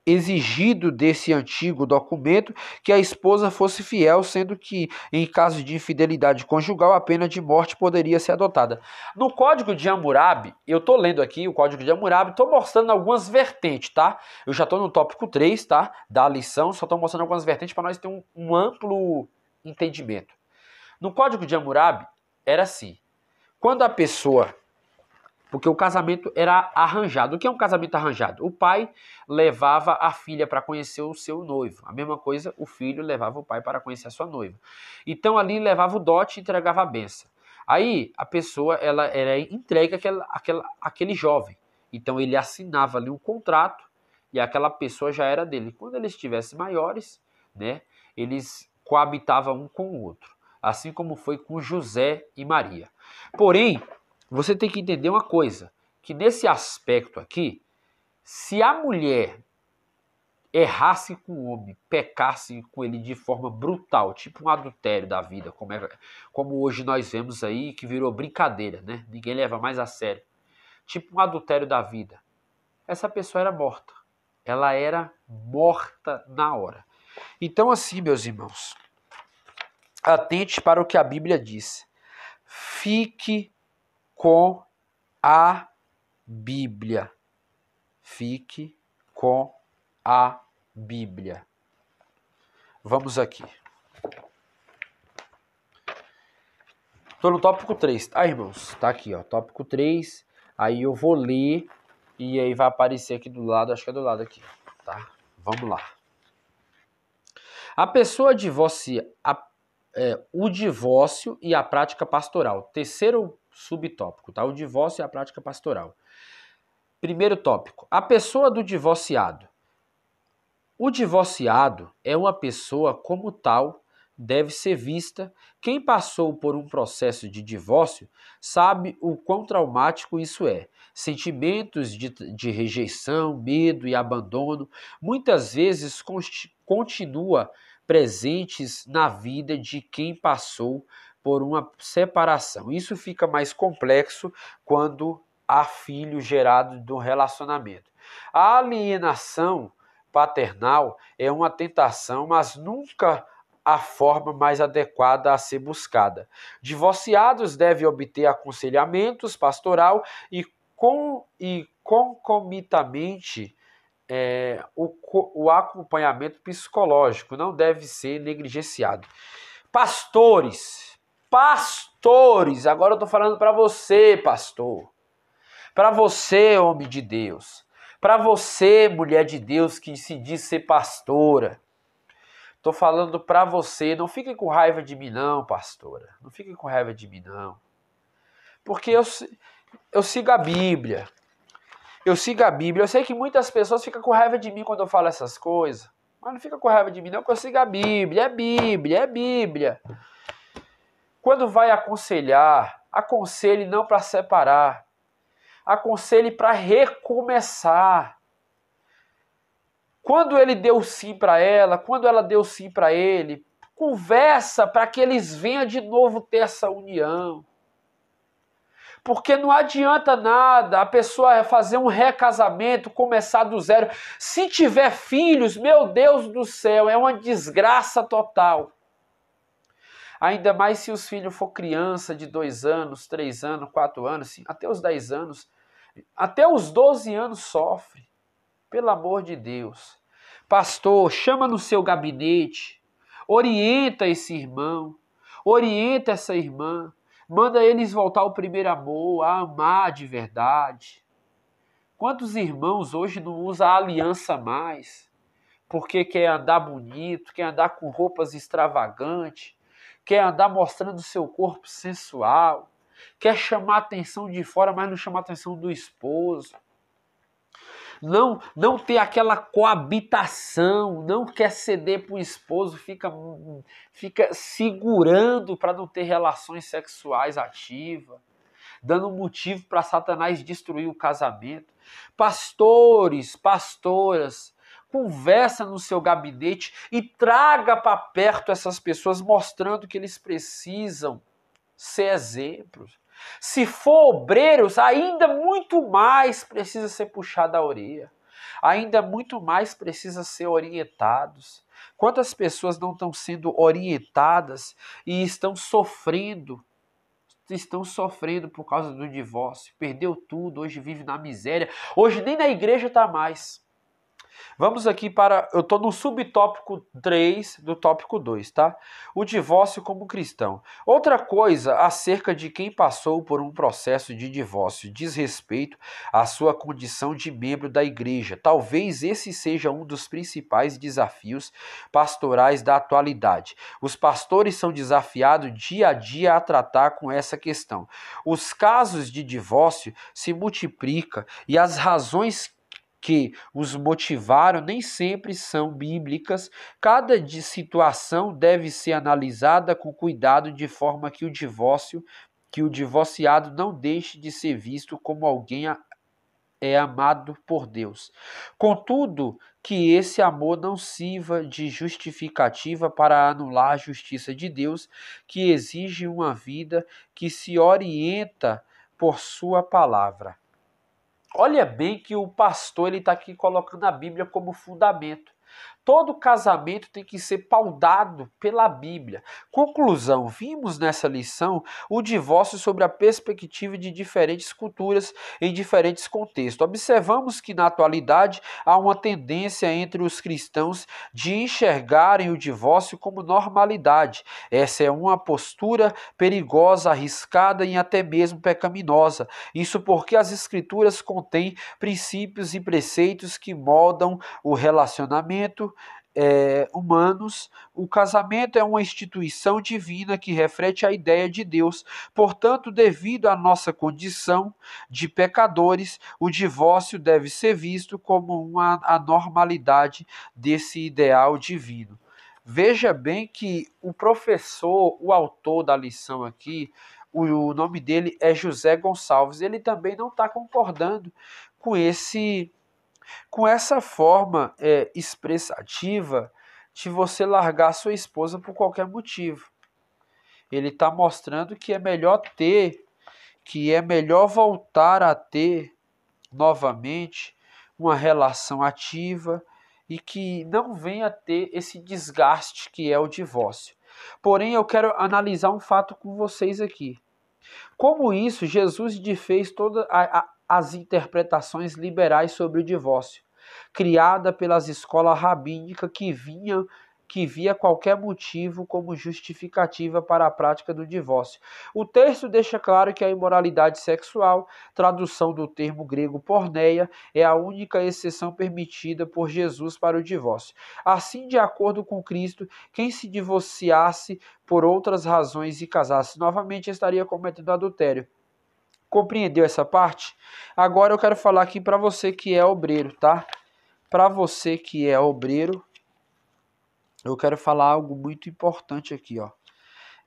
exigido desse antigo documento que a esposa fosse fiel, sendo que, em caso de infidelidade conjugal, a pena de morte poderia ser adotada. No Código de Hammurabi, eu estou lendo aqui o Código de Hammurabi, estou mostrando algumas vertentes, tá? Eu já estou no tópico 3, tá? Da lição, só estou mostrando algumas vertentes para nós ter um amplo entendimento. No Código de Hammurabi, era assim, quando a pessoa, Porque o casamento era arranjado. O que é um casamento arranjado? O pai levava a filha para conhecer o seu noivo. A mesma coisa, o filho levava o pai para conhecer a sua noiva. Então ali levava o dote e entregava a benção. Aí a pessoa ela era entregue àquele jovem. Então ele assinava ali um contrato e aquela pessoa já era dele. Quando eles estivessem maiores, né, eles coabitavam um com o outro. Assim como foi com José e Maria. Porém, você tem que entender uma coisa, que nesse aspecto aqui, se a mulher errasse com o homem, pecasse com ele de forma brutal, tipo um adultério da vida, como hoje nós vemos aí, que virou brincadeira, né? Ninguém leva mais a sério. Tipo um adultério da vida. Essa pessoa era morta. Ela era morta na hora. Então assim, meus irmãos, atente para o que a Bíblia diz. Fique com a Bíblia. Fique com a Bíblia. Vamos aqui. Estou no tópico 3, tá, irmãos? Tá aqui, ó, tópico 3. Aí eu vou ler e aí vai aparecer aqui do lado, acho que é do lado aqui, tá? Vamos lá. A pessoa divorcia, o divórcio e a prática pastoral. Terceiro subtópico, tá? O divórcio e a prática pastoral. Primeiro tópico, a pessoa do divorciado. O divorciado é uma pessoa como tal, deve ser vista. Quem passou por um processo de divórcio sabe o quão traumático isso é. Sentimentos de rejeição, medo e abandono muitas vezes continua presentes na vida de quem passou por uma separação. Isso fica mais complexo quando há filho gerado do relacionamento. A alienação paternal é uma tentação, mas nunca a forma mais adequada a ser buscada. Divorciados devem obter aconselhamentos pastoral e concomitantemente o acompanhamento psicológico não deve ser negligenciado. Pastores, agora eu estou falando para você, pastor, para você, homem de Deus, para você, mulher de Deus que se diz ser pastora. Estou falando para você, não fiquem com raiva de mim não, pastora. Não fiquem com raiva de mim não. Porque eu sigo a Bíblia. Eu sigo a Bíblia. Eu sei que muitas pessoas ficam com raiva de mim quando eu falo essas coisas. Mas não fica com raiva de mim não, porque eu sigo a Bíblia. É Bíblia, é Bíblia. Quando vai aconselhar, aconselhe não para separar. Aconselhe para recomeçar. Quando ele deu sim para ela, quando ela deu sim para ele, conversa para que eles venham de novo ter essa união. Porque não adianta nada a pessoa fazer um recasamento, começar do zero. Se tiver filhos, meu Deus do céu, é uma desgraça total. Ainda mais se os filhos for criança de 2 anos, 3 anos, 4 anos, assim, até os 10 anos, até os 12 anos sofre. Pelo amor de Deus. Pastor, chama no seu gabinete, orienta esse irmão, orienta essa irmã, manda eles voltar ao primeiro amor, a amar de verdade. Quantos irmãos hoje não usam a aliança mais? Porque quer andar bonito, quer andar com roupas extravagantes, quer andar mostrando seu corpo sensual, quer chamar a atenção de fora, mas não chama a atenção do esposo. Não ter aquela coabitação, não quer ceder para o esposo, fica segurando para não ter relações sexuais ativas, dando motivo para Satanás destruir o casamento. Pastores, pastoras, conversa no seu gabinete e traga para perto essas pessoas, mostrando que eles precisam ser exemplos. Se for obreiros, ainda muito mais precisa ser puxado a orelha. Ainda muito mais precisa ser orientados. Quantas pessoas não estão sendo orientadas e estão sofrendo por causa do divórcio? Perdeu tudo, hoje vive na miséria. Hoje nem na igreja está mais. Vamos aqui para... Eu estou no subtópico 3 do tópico 2, tá? O divórcio como cristão. Outra coisa acerca de quem passou por um processo de divórcio diz respeito à sua condição de membro da igreja. Talvez esse seja um dos principais desafios pastorais da atualidade. Os pastores são desafiados dia a dia a tratar com essa questão. Os casos de divórcio se multiplicam e as razões que os motivaram nem sempre são bíblicas. Cada situação deve ser analisada com cuidado de forma que o divorciado não deixe de ser visto como alguém amado por Deus. Contudo, que esse amor não sirva de justificativa para anular a justiça de Deus, que exige uma vida que se orienta por sua palavra. Olha bem que o pastor está aqui colocando a Bíblia como fundamento. Todo casamento tem que ser pautado pela Bíblia. Conclusão, vimos nessa lição o divórcio sobre a perspectiva de diferentes culturas em diferentes contextos. Observamos que na atualidade há uma tendência entre os cristãos de enxergarem o divórcio como normalidade. Essa é uma postura perigosa, arriscada e até mesmo pecaminosa. Isso porque as Escrituras contêm princípios e preceitos que moldam o relacionamento humanos. O casamento é uma instituição divina que reflete a ideia de Deus. Portanto, devido à nossa condição de pecadores, o divórcio deve ser visto como uma anormalidade desse ideal divino. Veja bem que o professor, o autor da lição aqui, o nome dele é José Gonçalves, ele também não está concordando com essa forma expressativa de você largar sua esposa por qualquer motivo. Ele está mostrando que é melhor voltar a ter novamente uma relação ativa e que não venha a ter esse desgaste que é o divórcio. Porém, eu quero analisar um fato com vocês aqui. Como isso, Jesus desfez todas as interpretações liberais sobre o divórcio, criada pelas escolas rabínicas que via qualquer motivo como justificativa para a prática do divórcio. O texto deixa claro que a imoralidade sexual, tradução do termo grego porneia, é a única exceção permitida por Jesus para o divórcio. Assim, de acordo com Cristo, quem se divorciasse por outras razões e casasse novamente estaria cometendo adultério. Compreendeu essa parte? Agora eu quero falar aqui para você que é obreiro, tá? Para você que é obreiro, eu quero falar algo muito importante aqui, ó.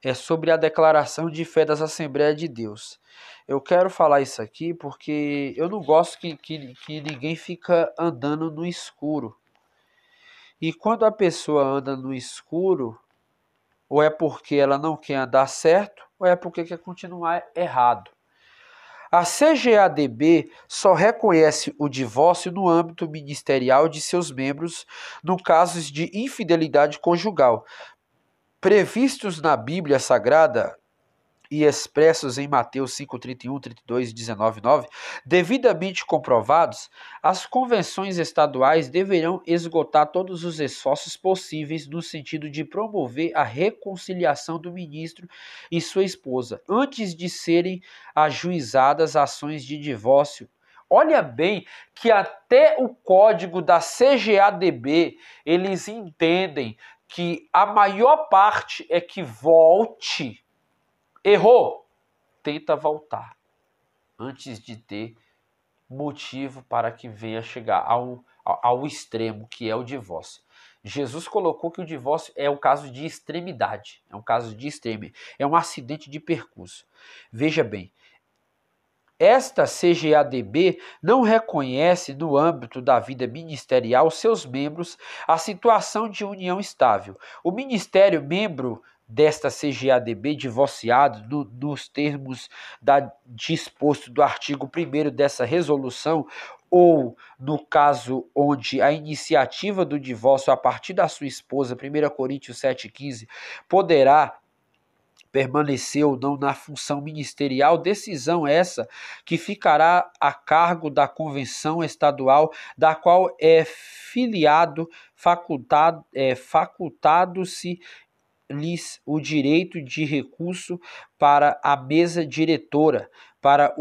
É sobre a declaração de fé das Assembleias de Deus. Eu quero falar isso aqui porque eu não gosto que ninguém fica andando no escuro. E quando a pessoa anda no escuro, ou é porque ela não quer andar certo, ou é porque quer continuar errado. A CGADB só reconhece o divórcio no âmbito ministerial de seus membros no casos de infidelidade conjugal, previstos na Bíblia Sagrada e expressos em Mateus 5, 31, 32 e 19, 9, devidamente comprovados, as convenções estaduais deverão esgotar todos os esforços possíveis no sentido de promover a reconciliação do ministro e sua esposa, antes de serem ajuizadas ações de divórcio. Olha bem que até o código da CGADB, eles entendem que a maior parte é que volte. Errou, tenta voltar antes de ter motivo para que venha chegar ao extremo que é o divórcio. Jesus colocou que o divórcio é um caso de extremidade, é um caso de extremo, é um acidente de percurso. Veja bem, esta CGADB não reconhece no âmbito da vida ministerial seus membros a situação de união estável. O ministério membro desta CGADB divorciado nos termos disposto do artigo 1º dessa resolução, ou no caso onde a iniciativa do divórcio a partir da sua esposa, 1 Coríntios 7,15, poderá permanecer ou não na função ministerial, decisão essa que ficará a cargo da convenção estadual, da qual é filiado, facultado-se lhes o direito de recurso para a mesa diretora, para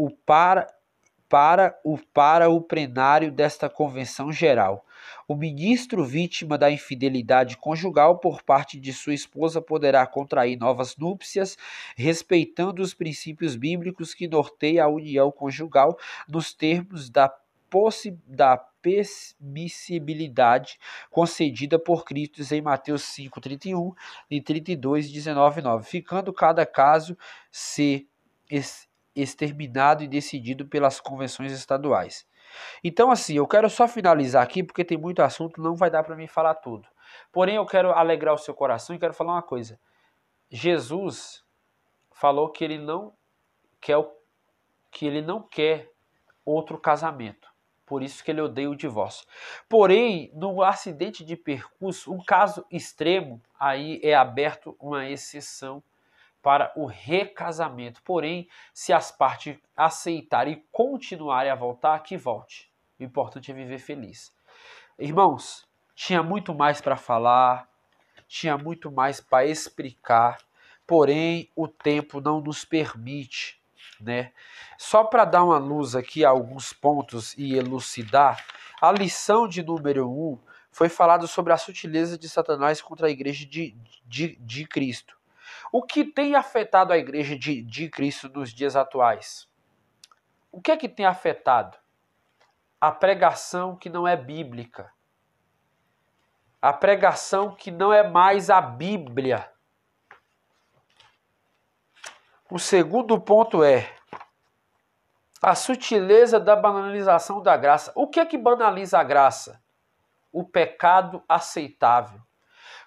o plenário desta convenção geral. O ministro vítima da infidelidade conjugal por parte de sua esposa poderá contrair novas núpcias, respeitando os princípios bíblicos que norteiam a união conjugal nos termos da permissibilidade concedida por Cristo em Mateus 5:31 e 32:19, ficando cada caso ser exterminado e decidido pelas convenções estaduais. Então, assim, eu quero só finalizar aqui, porque tem muito assunto, não vai dar para mim falar tudo. Porém, eu quero alegrar o seu coração e quero falar uma coisa. Jesus falou que ele não quer outro casamento. Por isso que ele odeia o divórcio. Porém, no acidente de percurso, um caso extremo, aí é aberto uma exceção para o recasamento. Porém, se as partes aceitarem e continuarem a voltar, que volte. O importante é viver feliz. Irmãos, tinha muito mais para falar, tinha muito mais para explicar, porém o tempo não nos permite, né? Só para dar uma luz aqui a alguns pontos e elucidar, a lição de número 1 foi falado sobre a sutileza de Satanás contra a igreja de Cristo. O que tem afetado a igreja de Cristo nos dias atuais? O que é que tem afetado? A pregação que não é bíblica. A pregação que não é mais a Bíblia. O segundo ponto é a sutileza da banalização da graça. O que é que banaliza a graça? O pecado aceitável.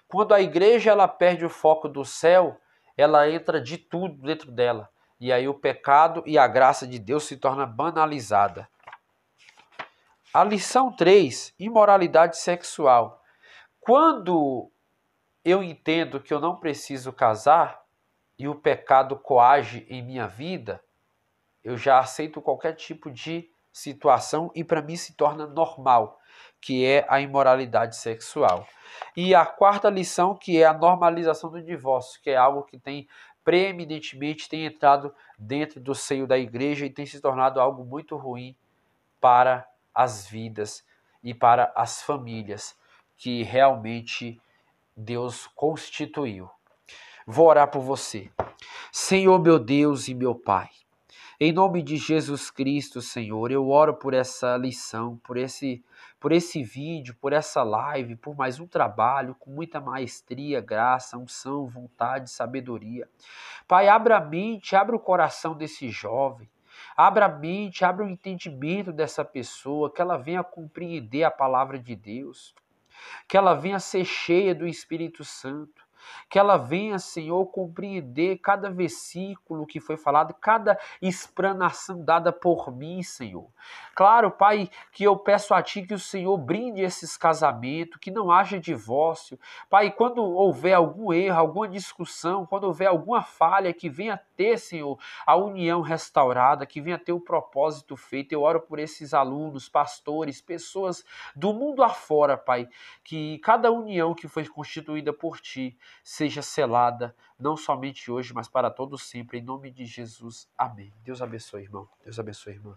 Quando a igreja ela perde o foco do céu, ela entra de tudo dentro dela. E aí o pecado e a graça de Deus se torna banalizada. A lição 3, imoralidade sexual. Quando eu entendo que eu não preciso casar e o pecado coage em minha vida, eu já aceito qualquer tipo de situação e para mim se torna normal, que é a imoralidade sexual. E a quarta lição, que é a normalização do divórcio, que é algo que tem preeminentemente tem entrado dentro do seio da igreja e tem se tornado algo muito ruim para as vidas e para as famílias que realmente Deus constituiu. Vou orar por você. Senhor, meu Deus e meu Pai, em nome de Jesus Cristo, Senhor, eu oro por essa lição, por esse vídeo, por essa live, por mais um trabalho com muita maestria, graça, unção, vontade, sabedoria. Pai, abra a mente, abra o coração desse jovem. Abra a mente, abra o entendimento dessa pessoa, que ela venha compreender a palavra de Deus, que ela venha ser cheia do Espírito Santo, que ela venha, Senhor, compreender cada versículo que foi falado, cada explanação dada por mim, Senhor. Claro, Pai, que eu peço a Ti que o Senhor brinde esses casamentos, que não haja divórcio. Pai, quando houver algum erro, alguma discussão, quando houver alguma falha, que venha ter, Senhor, a união restaurada, que venha ter o propósito feito. Eu oro por esses alunos, pastores, pessoas do mundo afora, Pai, que cada união que foi constituída por Ti seja selada, não somente hoje, mas para todo sempre, em nome de Jesus. Amém. Deus abençoe, irmão. Deus abençoe, irmã.